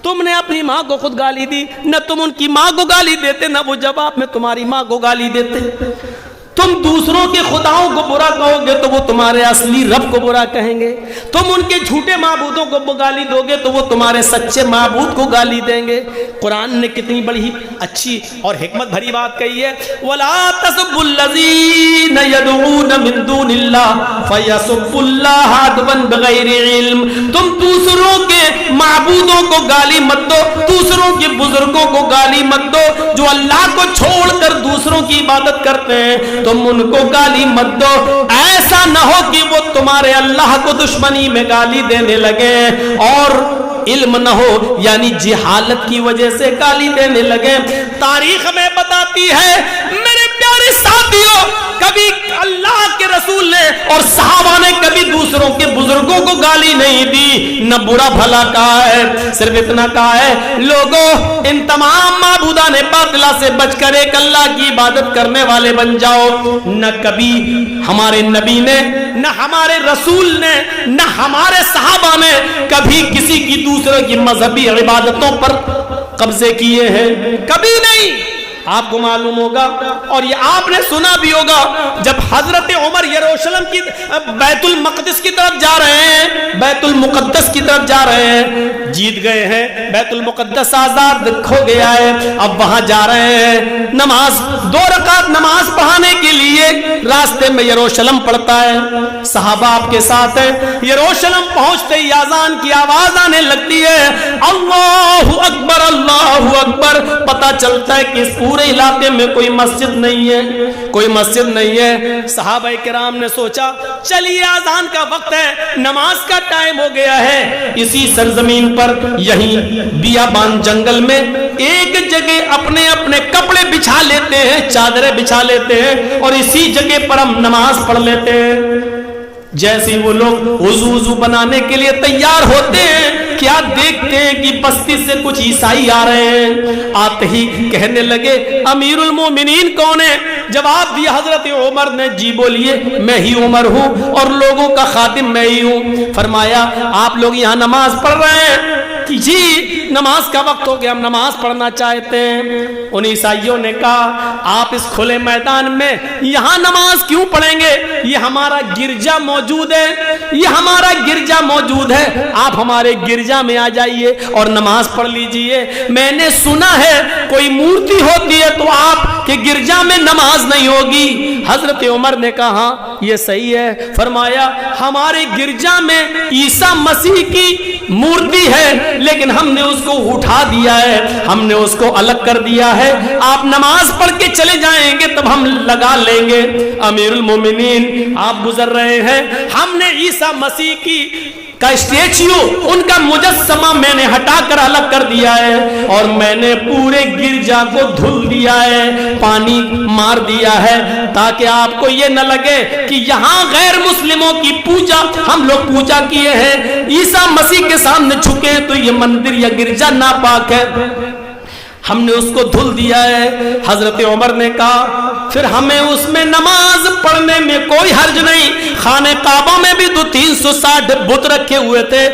तुमने अपनी माँ को खुद गाली दी, न तुम उनकी माँ को गाली देते, न वो जवाब में तुम्हारी माँ को गाली देते। तुम दूसरों के खुदाओं को बुरा कहोगे तो वो तुम्हारे असली रब को बुरा कहेंगे। तुम उनके झूठे माबूदों को गाली दोगे तो वो तुम्हारे सच्चे माबूद को गाली देंगे। कुरान ने कितनी बड़ी अच्छी और हिकमत भरी बात कही है, वला तसुब्बुल्लज़ीना यदऊना मिन दूनिल्लाह फयसुब्बुल्लाह अदवन बिगैरि इल्म। तुम दूसरों के माबूदों को गाली मत दो, दूसरों के बुजुर्गों को गाली मत दो। जो अल्लाह को छोड़कर दूसरों की इबादत करते हैं तुम उनको गाली मत दो। ऐसा न हो कि वो तुम्हारे अल्लाह को दुश्मनी में गाली देने लगे और इल्म न हो, यानी जिहालत की वजह से गाली देने लगे। तारीख में बताती है मेरे प्यारे साथियों, कभी अल्लाह के रसूल ने और सहाबा ने कभी दूसरों के बुजुर्गों को गाली नहीं दी, न बुरा भला कहा है। सिर्फ इतना कहा है लोगों इन तमाम माबूदा ने बातिला से बचकर एक अल्लाह की इबादत करने वाले बन जाओ। न कभी हमारे नबी ने, न हमारे रसूल ने, न हमारे सहाबा ने कभी किसी की दूसरे की मजहबी इबादतों पर कब्जे किए हैं, कभी नहीं। आपको मालूम होगा और ये आपने सुना भी होगा, जब हजरत उमर यरूशलेम की बैतुल मक़दिस की तरफ जा रहे हैं, बैतुल मुक़द्दस की तरफ जा रहे हैं, जीत गए हैं, बैतुल मुक़द्दस आजाद हो गया है, अब वहां जा रहे हैं, नमाज 2 रकात नमाज पढ़ाने के लिए रास्ते में यरूशलेम पड़ता है, सहाबा आपके साथ है। यरूशलेम पहुंचते ही अजान की आवाज आने लगती है, अल्लाहु अकबर अल्लाहु अकबर। पता चलता है कि इस पूरे इलाके में कोई मस्जिद नहीं है, कोई मस्जिद नहीं है। सहाबा किराम ने सोचा चलिए अजान का वक्त है, नमाज का टाइम हो गया है। इसी सरजमीन पर यहीं बियाबान जंगल में एक जगह अपने अपने कपड़े बिछा लेते हैं, चादरें बिछा लेते हैं और इसी जगह पर हम नमाज पढ़ लेते हैं। जैसे ही वो लोग वुजू बनाने के लिए तैयार होते हैं, क्या देखते हैं कि बस्ती से कुछ ईसाई आ रहे हैं। आते ही कहने लगे अमीरुल मोमिनीन कौन है? जवाब दिया हजरत उमर ने, जी बोलिए मैं ही उमर हूं और लोगों का खातिम मैं ही हूं। फरमाया आप लोग यहाँ नमाज पढ़ रहे हैं? कि जी नमाज का वक्त हो गया, हम नमाज पढ़ना चाहते हैं। उन ईसाइयों ने कहा आप इस खुले मैदान में यहाँ नमाज क्यों पढ़ेंगे? ये हमारा गिरजा मौजूद है, ये हमारा गिरजा मौजूद है, आप हमारे गिरजा में आ जाइए और नमाज पढ़ लीजिए। मैंने सुना है कोई मूर्ति होती है तो आपके गिरजा में नमाज नहीं होगी। हजरत उमर ने कहा यह सही है। फरमाया हमारे गिरजा में ईसा मसीह की मूर्ति है लेकिन हमने उसको उठा दिया है, हमने उसको अलग कर दिया है, आप नमाज पढ़ के चले जाएंगे तब हम लगा लेंगे। अमीरुल मोमिनीन आप गुजर रहे हैं, हमने ईसा मसीह की का स्टेच्यू, उनका मुजस्समा मैंने हटाकर अलग कर दिया है और मैंने पूरे गिरजा को धुल दिया है, पानी मार दिया है ताकि आपको ये न लगे कि यहाँ गैर मुस्लिमों की पूजा हम लोग पूजा किए हैं, ईसा मसीह के सामने झुके तो ये मंदिर या गिरजा नापाक है, हमने उसको धुल दिया है। हजरत उमर ने कहा फिर हमें उसमें नमाज पढ़ने में कोई हर्ज नहीं। खाने काबा में भी 360 बुत रखे हुए थे,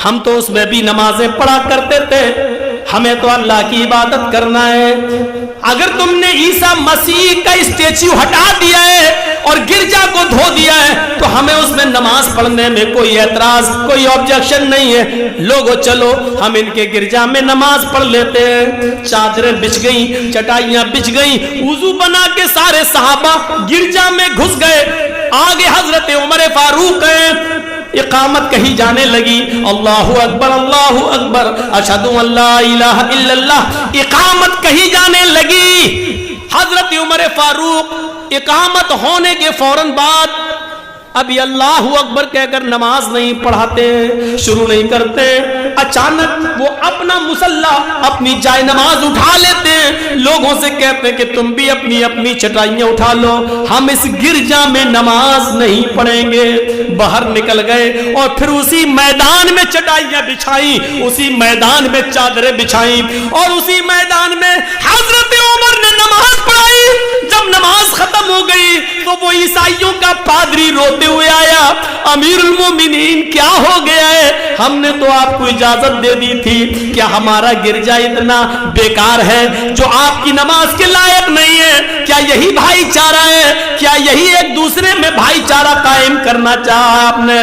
हम तो उसमें भी नमाजें पढ़ा करते थे, हमें तो अल्लाह की इबादत करना है। अगर तुमने ईसा मसीह का स्टेच्यू हटा दिया है और गिरजा को धो दिया है तो हमें उसमें नमाज पढ़ने में कोई एतराज, कोई ऑब्जेक्शन नहीं है। लोगों चलो हम इनके गिरजा में नमाज पढ़ लेते हैं। चादरें बिछ गई, चटाइयां बिछ गई, वुजू बना के सारे सहाबा गिरजा में घुस गए। आगे हजरत उमर फारूक है, इकामत कही जाने लगी, अल्लाहु अकबर अशहदु अल्ला इलाहा इल्लल्लाह, इकामत कही जाने लगी। हजरत उमर फारूक इकामत होने के फौरन बाद अभी अल्लाहु अकबर कहकर नमाज नहीं पढ़ाते, शुरू नहीं करते, अचानक वो अपना मुसल्ला, अपनी जाय नमाज उठा लेते हैं, लोगों से कहते हैं कि तुम भी अपनी अपनी चटाइयां उठा लो, हम इस गिरजा में नमाज नहीं पढ़ेंगे। बाहर निकल गए और फिर उसी मैदान में चटाइयां बिछाई, उसी मैदान में चादरें बिछाई और उसी मैदान में हजरत उमर ने नमाज पढ़ाई। जब नमाज खत्म हो गई तो वो ईसाइयों का पादरी रोते हुए आया, अमीरुल मोमिनीन क्या हो गया है? हमने तो आपको इजाजत दे दी थी, क्या हमारा गिरजा इतना बेकार है जो आपकी नमाज के लायक नहीं है? क्या यही भाईचारा है? क्या यही एक दूसरे में भाईचारा कायम करना चाहा आपने?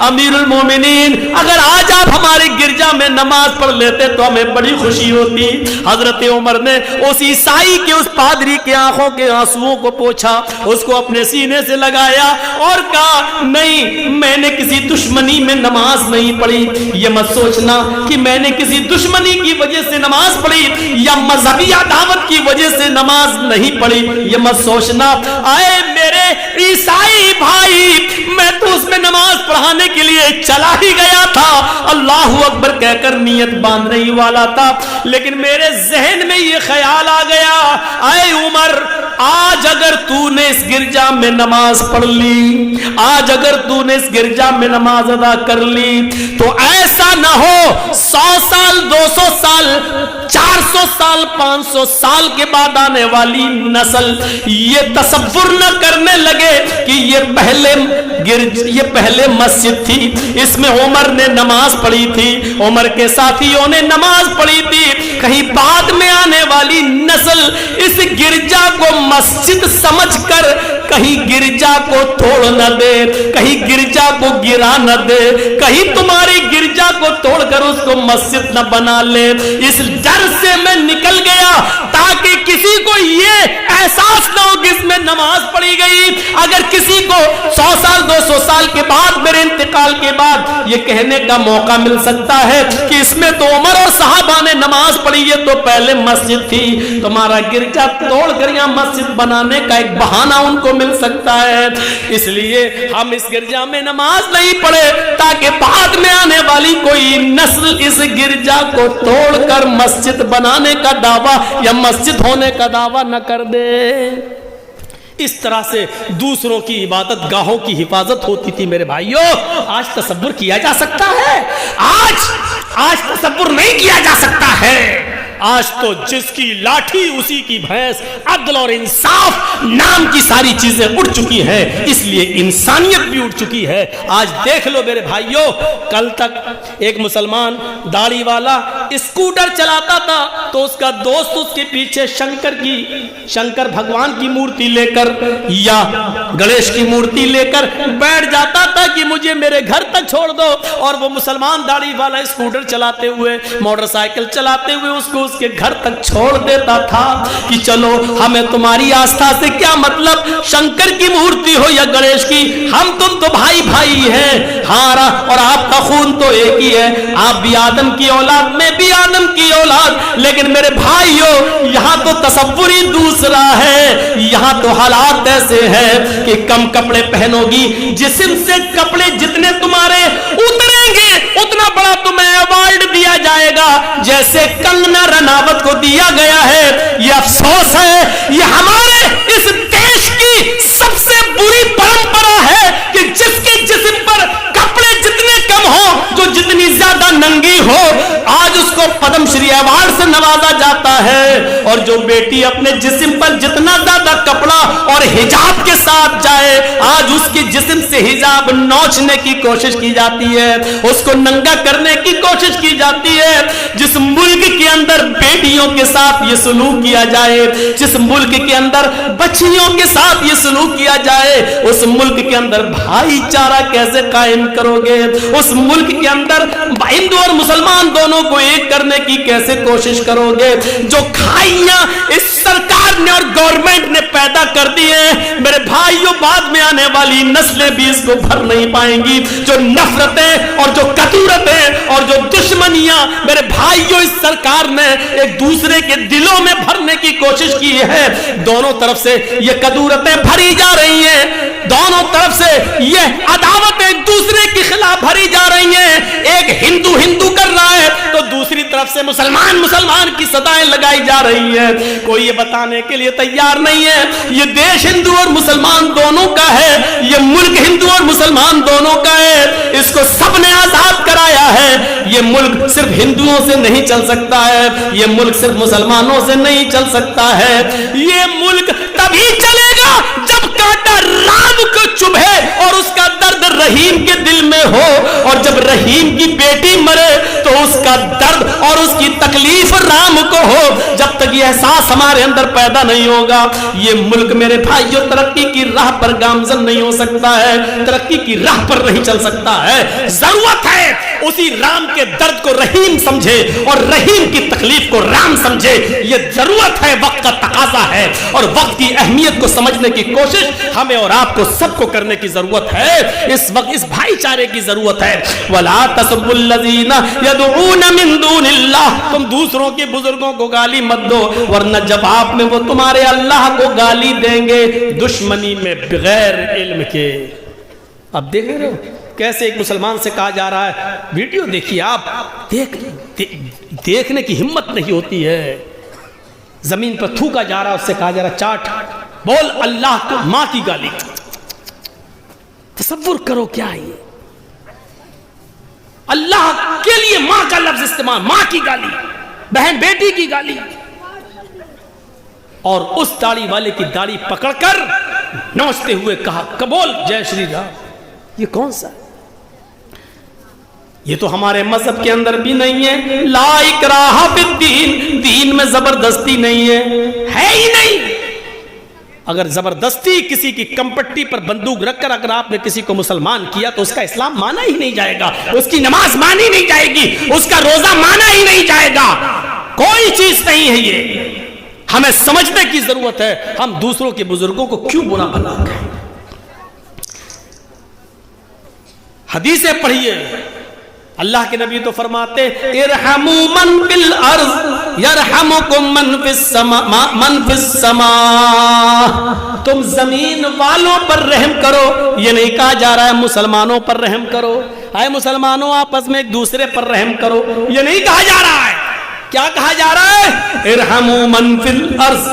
अमीरुल मोमिनीन अगर आज आप हमारे गिरजा में नमाज पढ़ लेते तो हमें बड़ी खुशी होती। हजरत उमर ने उस ईसाई के, उस पादरी के आंखों के आंसुओं को पोंछा, उसको अपने सीने से लगाया और कहा नहीं, मैंने किसी दुश्मनी में नमाज नहीं पढ़ी। ये मत सोचना कि मैंने किसी दुश्मनी की वजह से नमाज पढ़ी या मजहबी अदावत की वजह से नमाज नहीं पढ़ी, ये मत सोचना। आए मेरे ईसाई भाई, मैं तो उसमें नमाज पढ़ाने के लिए चला ही गया था, अल्लाहु अकबर कहकर नियत बांधने ही वाला था, लेकिन मेरे जहन में ये ख्याल आ गया, आए उमर आज अगर तूने इस गिरजा में नमाज पढ़ ली, आज अगर तूने इस गिरजा में नमाज अदा कर ली तो ऐसा ना हो 100 साल, 200 साल, 400 साल, 500 साल के बाद आने वाली नस्ल ये तसव्वुर न करने लगे कि ये पहले मस्जिद थी, इसमें उमर ने नमाज पढ़ी थी, उमर के साथियों ने नमाज पढ़ी थी, कहीं बाद में आने वाली नस्ल इस गिरजा को मस्जिद समझकर कहीं गिरजा को तोड़ न दे, कहीं गिरजा को गिरा न दे, कहीं तुम्हारी गिरजा को तोड़कर उसको मस्जिद न बना ले। इस डर से मैं निकल गया ताकि किसी को ये एहसास न हो कि इसमें नमाज पढ़ी गई। अगर किसी को 100 साल 200 साल के बाद, मेरे इंतकाल के बाद ये कहने का मौका मिल सकता है कि इसमें तो उमर और सहाबा ने नमाज पढ़ी, ये तो पहले मस्जिद थी, तुम्हारा गिरजा तोड़कर यहां मस्जिद बनाने का एक बहाना उनको मिल सकता है। इसलिए हम इस गिरजा में नमाज नहीं पढ़े ताकि बाद में आने वाली कोई नस्ल इस गिरजा को तोड़कर मस्जिद बनाने का दावा या मस्जिद होने का दावा न कर दे। इस तरह से दूसरों की इबादत गाहों की हिफाजत होती थी। मेरे भाइयों, आज तसव्वुर किया जा सकता है? आज तसव्वुर नहीं किया जा सकता है। आज तो जिसकी लाठी उसी की भैंस, अदल और इंसाफ नाम की सारी चीजें उड़ चुकी हैं, इसलिए इंसानियत भी उड़ चुकी है। आज देख लो मेरे भाइयों, कल तक एक मुसलमान दाढ़ी वाला स्कूटर चलाता था तो उसका दोस्त उसके पीछे शंकर भगवान की मूर्ति लेकर या गणेश की मूर्ति लेकर बैठ जाता था कि मुझे मेरे घर तक छोड़ दो, और वो मुसलमान दाढ़ी वाला स्कूटर चलाते हुए, मोटरसाइकिल चलाते हुए उसको उसके घर तक छोड़ देता था कि चलो, हमें तुम्हारी आस्था से क्या मतलब, शंकर की मूर्ति हो या गणेश की, हम तुम तो भाई भाई हैं। हाँ, और आपका खून तो एक ही है, आप भी आदम की औलाद, मैं भी आदम की औलाद। लेकिन मेरे भाइयों, यहाँ तो तसव्वुर ही दूसरा है। यहाँ तो हालात ऐसे हैं कि कम कपड़े पहनोगी, जिस्म से कपड़े जितने तुम्हारे उतरेंगे उतना बड़ा तुम्हें अवार्ड दिया जाएगा, जैसे कंगना रनावत को दिया गया है। यह अफसोस है, यह हमारे इस देश की सबसे बुरी परंपरा है कि जिसके जिस्म पर कपड़े जितने कम हो, जो जितनी ज्यादा नंगी हो, आज उसको पद्मश्री अवार्ड से नवाजा जाता है। और जो बेटी अपने जिस्म पर जितना ज्यादा कपड़ा और हिजाब के साथ जाए, आज उसके जिस्म से हिजाब नोचने की कोशिश की जाती है, उसको नंगा करने की कोशिश की जाती है। जिस मुल्क के अंदर बेटियों के साथ ये सलूक किया जाए, जिस मुल्क के अंदर बच्चियों के साथ ये सलूक किया जाए, उस मुल्क के अंदर भाईचारा कैसे कायम करोगे? उस मुल्क के अंदर हिंदू और मुसलमान दोनों को एक करने की कैसे कोशिश करोगे? जो खाइयां इस सरकार ने और गवर्नमेंट ने पैदा कर दी है, मेरे भाइयों, बाद में आने वाली नस्लें भी इसको भर नहीं पाएंगी। जो नफरतें और जो कतूरतें और जो दुश्मनियां मेरे भाइयों इस सरकार ने एक दूसरे के दिलों में भरने की कोशिश की है, दोनों तरफ से ये कतूरतें भरी जा रही हैं, दोनों तरफ से ये अदावत एक दूसरे के खिलाफ भरी जा रही है। एक हिंदू हिंदू कर रहा है तो दूसरी तरफ से मुसलमान मुसलमान की सदाएं लगाई जा रही है। कोई ये बताने के लिए तैयार नहीं है ये देश हिंदू और मुसलमान दोनों का है, ये मुल्क हिंदू और मुसलमान दोनों का है, इसको सबने आजाद कराया है। ये मुल्क सिर्फ हिंदुओं से नहीं चल सकता है, ये मुल्क सिर्फ मुसलमानों से नहीं चल सकता है। ये मुल्क तभी चलेगा जब कांटा राम को चुभे और उसका दर्द रहीम के दिल में हो, और जब रहीम की बेटी मरे तो उसका दर्द और उसकी तकलीफ राम को हो। जब तक ये एहसास हमारे अंदर पैदा नहीं होगा, ये मुल्क मेरे भाइयों तरक्की की राह पर गामजन नहीं हो सकता है, तरक्की की राह पर नहीं चल सकता है। जरूरत है उसी राम के दर्द को रहीम समझे और रहीम की तकलीफ को राम समझे। ये जरूरत है, वक्त का तकाजा है, और वक्त की अहमियत को समझने की कोशिश हमें और आपको सबको करने की जरूरत है। इस वक्त इस भाईचारे की जरूरत है। वला तसब्बुल्लज़ीना यदऊना मिन दूनिल्लाह, तुम दूसरों के बुजुर्गों को गाली मत दो, वरना जवाब में वो तुम्हारे अल्लाह को गाली देंगे दुश्मनी में बगैर इल्म के। अब देख रहे हो कैसे एक मुसलमान से कहा जा रहा है, वीडियो देखिए आप, देखने की हिम्मत नहीं होती है, जमीन पर थूका जा रहा है, उससे कहा जा रहा चाट, बोल अल्लाह को मां की गाली। तसव्वुर करो क्या है ये, अल्लाह के लिए मां का लफ्ज इस्तेमाल, मां की गाली, बहन बेटी की गाली, और उस दाढ़ी वाले की दाढ़ी पकड़कर नोचते हुए कहा कबोल जय श्री राम। ये कौन सा? ये तो हमारे मजहब के अंदर भी नहीं है। ला इकराहा फिद्दीन, दीन में जबरदस्ती नहीं है ही नहीं। अगर जबरदस्ती किसी की कंपट्टी पर बंदूक रखकर अगर आपने किसी को मुसलमान किया तो उसका इस्लाम माना ही नहीं जाएगा, उसकी नमाज मानी नहीं जाएगी, उसका रोजा माना ही नहीं जाएगा। कोई चीज नहीं है ये। हमें समझने की जरूरत है हम दूसरों के बुजुर्गों को क्यों बुरा भला कहें। हदीसें पढ़िए, अल्लाह के नबी तो फरमाते इरहमू मन फिल अर्ज़ यरहमुकुम मन फिस समा। तुम जमीन वालों पर रहम करो, ये नहीं कहा जा रहा है मुसलमानों पर रहम करो, आए मुसलमानों आपस में एक दूसरे पर रहम करो, ये नहीं कहा जा रहा है। क्या कहा जा रहा है? इरहमू मन फिल अर्ज़,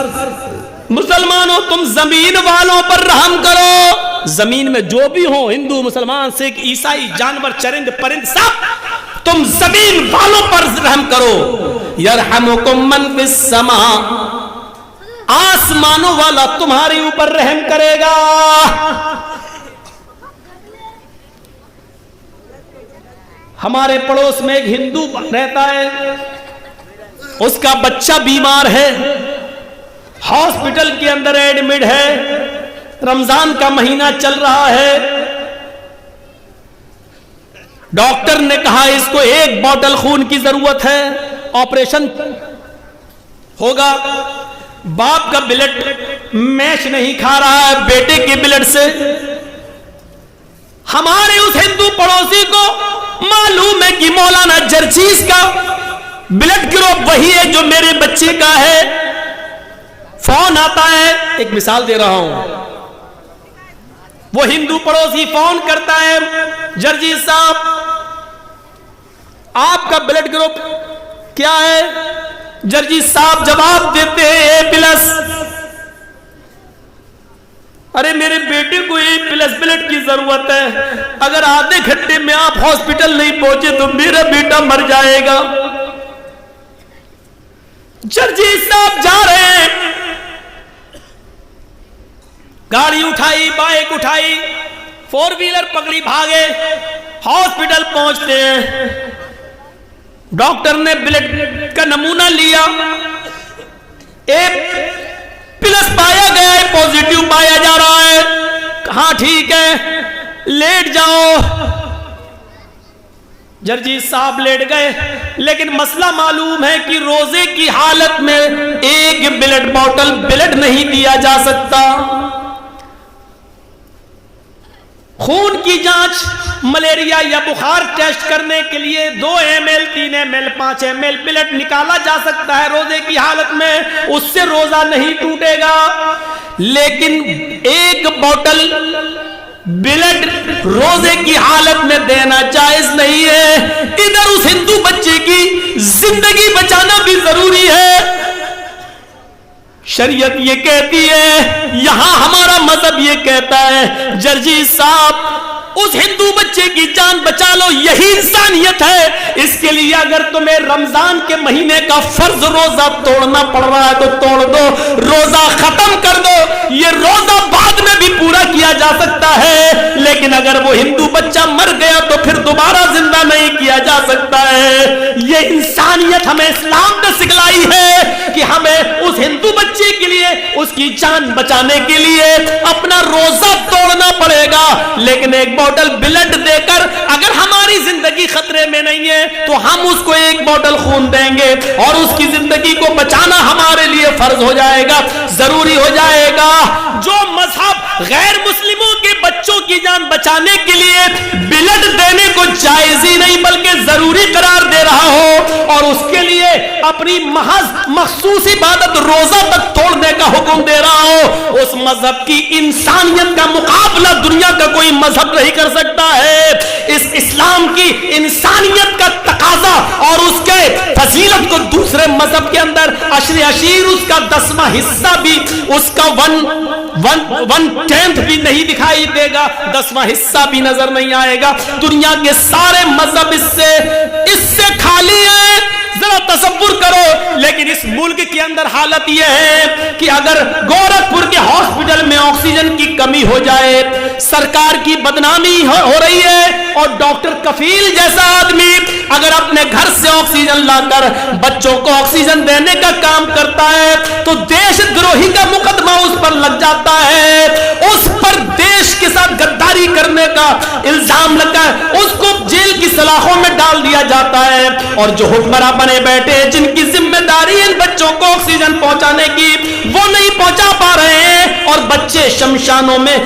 मुसलमानों तुम जमीन वालों पर रहम करो। जमीन में जो भी हो, हिंदू मुसलमान सिख ईसाई जानवर चरिंद परिंद सब, तुम जमीन वालों पर रहम करो। यरहमुकुम मन फिस समा, आसमानों वाला तुम्हारे ऊपर रहम करेगा। हमारे पड़ोस में एक हिंदू रहता है, उसका बच्चा बीमार है, हॉस्पिटल के अंदर एडमिट है, रमजान का महीना चल रहा है। डॉक्टर ने कहा इसको 1 बॉटल खून की जरूरत है, ऑपरेशन होगा। बाप का ब्लड मैच नहीं खा रहा है बेटे के ब्लड से। हमारे उस हिंदू पड़ोसी को मालूम है कि मौलाना जर्जीस का ब्लड ग्रुप वही है जो मेरे बच्चे का है। फोन आता है, एक मिसाल दे रहा हूं, वो हिंदू पड़ोसी फोन करता है, जर्जीस साहब आपका ब्लड ग्रुप क्या है? जर्जीस साहब जवाब देते हैं A+। अरे मेरे बेटे को A+ ब्लड की जरूरत है, अगर आधे घंटे में आप हॉस्पिटल नहीं पहुंचे तो मेरा बेटा मर जाएगा। जर्जीस साहब जा रहे हैं, गाड़ी उठाई, बाइक उठाई, 4 व्हीलर पकड़ी, भागे, हॉस्पिटल पहुंचते हैं। डॉक्टर ने ब्लड का नमूना लिया, A+ पाया गया है, पॉजिटिव पाया जा रहा है। हाँ ठीक है, लेट जाओ। जर्जीस साहब लेट गए, लेकिन मसला मालूम है कि रोजे की हालत में 1 ब्लड बॉटल ब्लड नहीं दिया जा सकता। खून की जांच मलेरिया या बुखार टेस्ट करने के लिए 2 ml 3 ml 5 ml ब्लड निकाला जा सकता है रोजे की हालत में, उससे रोजा नहीं टूटेगा। लेकिन 1 बॉटल ब्लड रोजे की हालत में देना जायज नहीं है। इधर उस हिंदू बच्चे की जिंदगी बचाना भी जरूरी है। शरीयत ये कहती है, यहां हमारा मजहब ये कहता है, जर्जीस साहब उस हिंदू बच्चे की जान बचा लो, यही इंसानियत है। इसके लिए अगर तुम्हें रमजान के महीने का फर्ज रोजा तोड़ना पड़ रहा है तो तोड़ दो, रोजा खत्म कर दो। ये रोजा बाद में भी पूरा किया जा सकता है, लेकिन अगर वो हिंदू बच्चा मर गया तो फिर दोबारा जिंदा नहीं किया जा सकता है। ये इंसानियत हमें इस्लाम ने सिखलाई है कि हमें उस हिंदू बच्चे के लिए, उसकी जान बचाने के लिए अपना रोजा तोड़ना पड़ेगा। लेकिन 1 बॉटल ब्लड देकर अगर हमारी जिंदगी खतरे में नहीं है तो हम उसको 1 बॉटल खून देंगे और उसकी जिंदगी को बचाना हमारे लिए फर्ज हो जाएगा, जरूरी हो जाएगा। जो मजहब गैर मुस्लिमों के बच्चों की जान बचाने के लिए ब्लड देने को जायज ही नहीं बल्कि जरूरी करार दे रहा हो और उसके लिए अपनी महज मखसूस इबादत रोजा तक तोड़ने का हुक्म दे रहा हो, उस मजहब की इंसानियत का मुकाबला दुनिया का कोई मजहब नहीं कर सकता है। इस इस्लाम की इंसानियत का तकाजा और उसके फजीलत को दूसरे मजहब के अंदर अशरे अशीर उसका 10वां हिस्सा भी, उसका 1/10 भी नहीं दिखाई देगा, 10वां हिस्सा भी नजर नहीं आएगा। दुनिया के सारे मजहब इससे खाली है। जरा तसव्वुर करो, लेकिन इस मुल्क के अंदर हालत यह है कि अगर गोरखपुर के हॉस्पिटल में ऑक्सीजन की कमी हो जाए, सरकार की बदनामी हो रही है और डॉक्टर कफील जैसा आदमी अगर अपने घर से ऑक्सीजन लाकर बच्चों को ऑक्सीजन देने का काम करता है तो देशद्रोही का मुकदमा उस पर लग जाता है, उस पर देश के साथ गद्दारी करने का इल्जाम लगा है, उसको जेल की सलाखों में डाल दिया जाता है। और जो हुक्मरान बने बैठे जिनकी जिम्मेदारी इन बच्चों को ऑक्सीजन पहुंचाने की, वो नहीं पहुंचा पा रहे हैं और बच्चे शमशानों में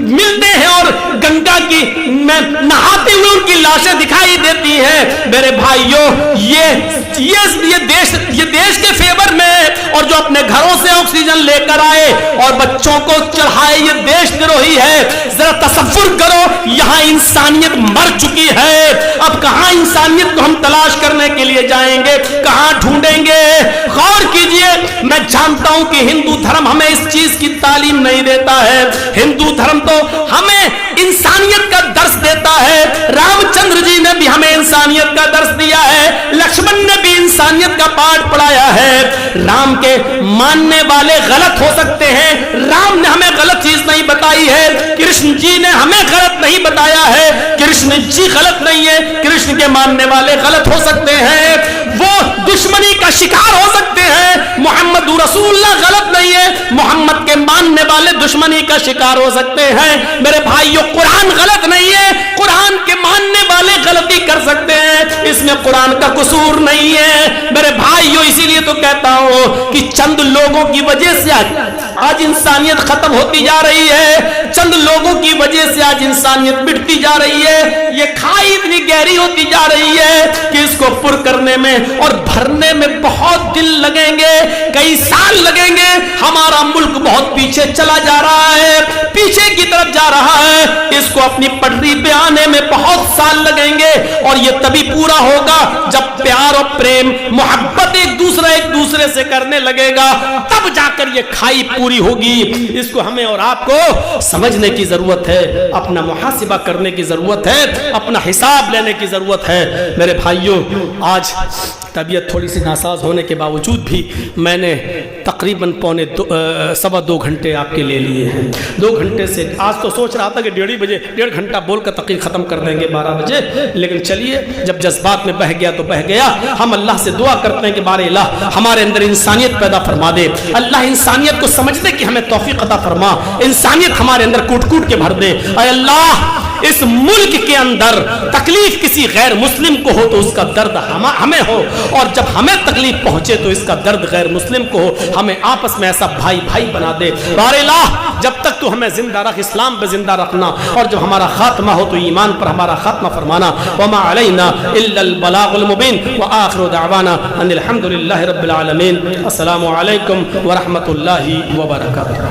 मिलते हैं और गंगा की में नहाते हुए उनकी लाशें दिखाई देती हैं। मेरे भाइयों, ये देश के फेवर में, और जो अपने घरों से ऑक्सीजन लेकर आए और बच्चों को चढ़ाए, ये देशद्रोही है। जरा तसव्वुर करो, यहां इंसानियत मर चुकी है। अब कहां इंसानियत को हम तलाश करने के लिए जाएंगे, कहां ढूंढेंगे? गौर कीजिए, मैं जानता हूं कि हिंदू धर्म हमें इस चीज की तालीम नहीं देता है। हिंदू धर्म तो हमें इंसानियत का दर्श देता है। रामचंद्र जी ने भी हमें इंसानियत का दर्श दिया है, लक्ष्मण ने भी इंसानियत का पाठ पढ़ाया है। राम के मानने वाले गलत हो सकते हैं, राम ने हमें गलत चीज नहीं बताई है। कृष्ण जी ने हमें गलत नहीं बताया है, कृष्ण जी गलत नहीं है, कृष्ण के मानने वाले गलत हो सकते हैं, वो दुश्मनी का शिकार हो सकते हैं। मोहम्मद रसूलुल्लाह गलत नहीं है, मोहम्मद के मानने वाले दुश्मनी का शिकार हो सकते हैं। मेरे भाइयों, कुरान गलत नहीं है, कुरान के मानने वाले गलती कर सकते हैं, इसमें कुरान का कसूर नहीं है। मेरे भाइयों, इसीलिए तो कहता हूं कि चंद लोगों की वजह से आज इंसानियत खत्म होती जा रही है, चंद लोगों की वजह से आज इंसानियत मिटती जा रही है। ये खाई इतनी गहरी होती जा रही है कि इसको पुर करने में और भरने में बहुत दिन लगेंगे, कई साल लगेंगे। हमारा मुल्क बहुत पीछे चला जा रहा है, पीछे की तरफ जा रहा है, इसको अपनी पटरी पे आने में बहुत साल लगेंगे। और ये तभी पूरा होगा जब प्यार और प्रेम मोहब्बत एक दूसरे से करने लगेगा, तब जाकर ये खाई पूरी होगी। इसको हमें और आपको समझने की जरूरत है, अपना मुहासिबा करने की जरूरत है, अपना हिसाब लेने की जरूरत है। मेरे भाइयों, आज तबीयत थोड़ी सी नासाज होने के बावजूद भी मैंने तकरीबन 1.25 घंटे आपके ले लिए हैं। 2 घंटे से आज तो सोच रहा था कि 1.5 घंटा बोलकर तकरीर खत्म कर देंगे 12 बजे, लेकिन चलिए, जब जज्बात में बह गया तो बह गया। हम अल्लाह से दुआ करते हैं कि बारे अल्लाह हमारे अंदर इंसानियत पैदा फरमा दे, अल्लाह इंसानियत को समझने की हमें तौफीक अता फरमा, इंसानियत हमारे अंदर कूट कूट के भर दे। अल्लाह, इस मुल्क के अंदर तकलीफ किसी गैर मुस्लिम को हो तो उसका दर्द हमें हो, और जब हमें तकलीफ पहुंचे तो इसका दर्द गैर मुस्लिम को हो। हमें आपस में ऐसा भाई भाई बना दे। बारे अल्लाह, जब तक तू हमें जिंदा रख, इस्लाम पे जिंदा रखना, और जब हमारा खात्मा हो तो ईमान पर हमारा खात्मा फरमाना। वमा अलैना इल्लल बलागुल मुबीन व आखिरु दअवाना अनिल हम्दुलिल्लाहि रब्बिल आलमीन। अस्सलामु अलैकुम व रहमतुल्लाहि व बरकातुहू।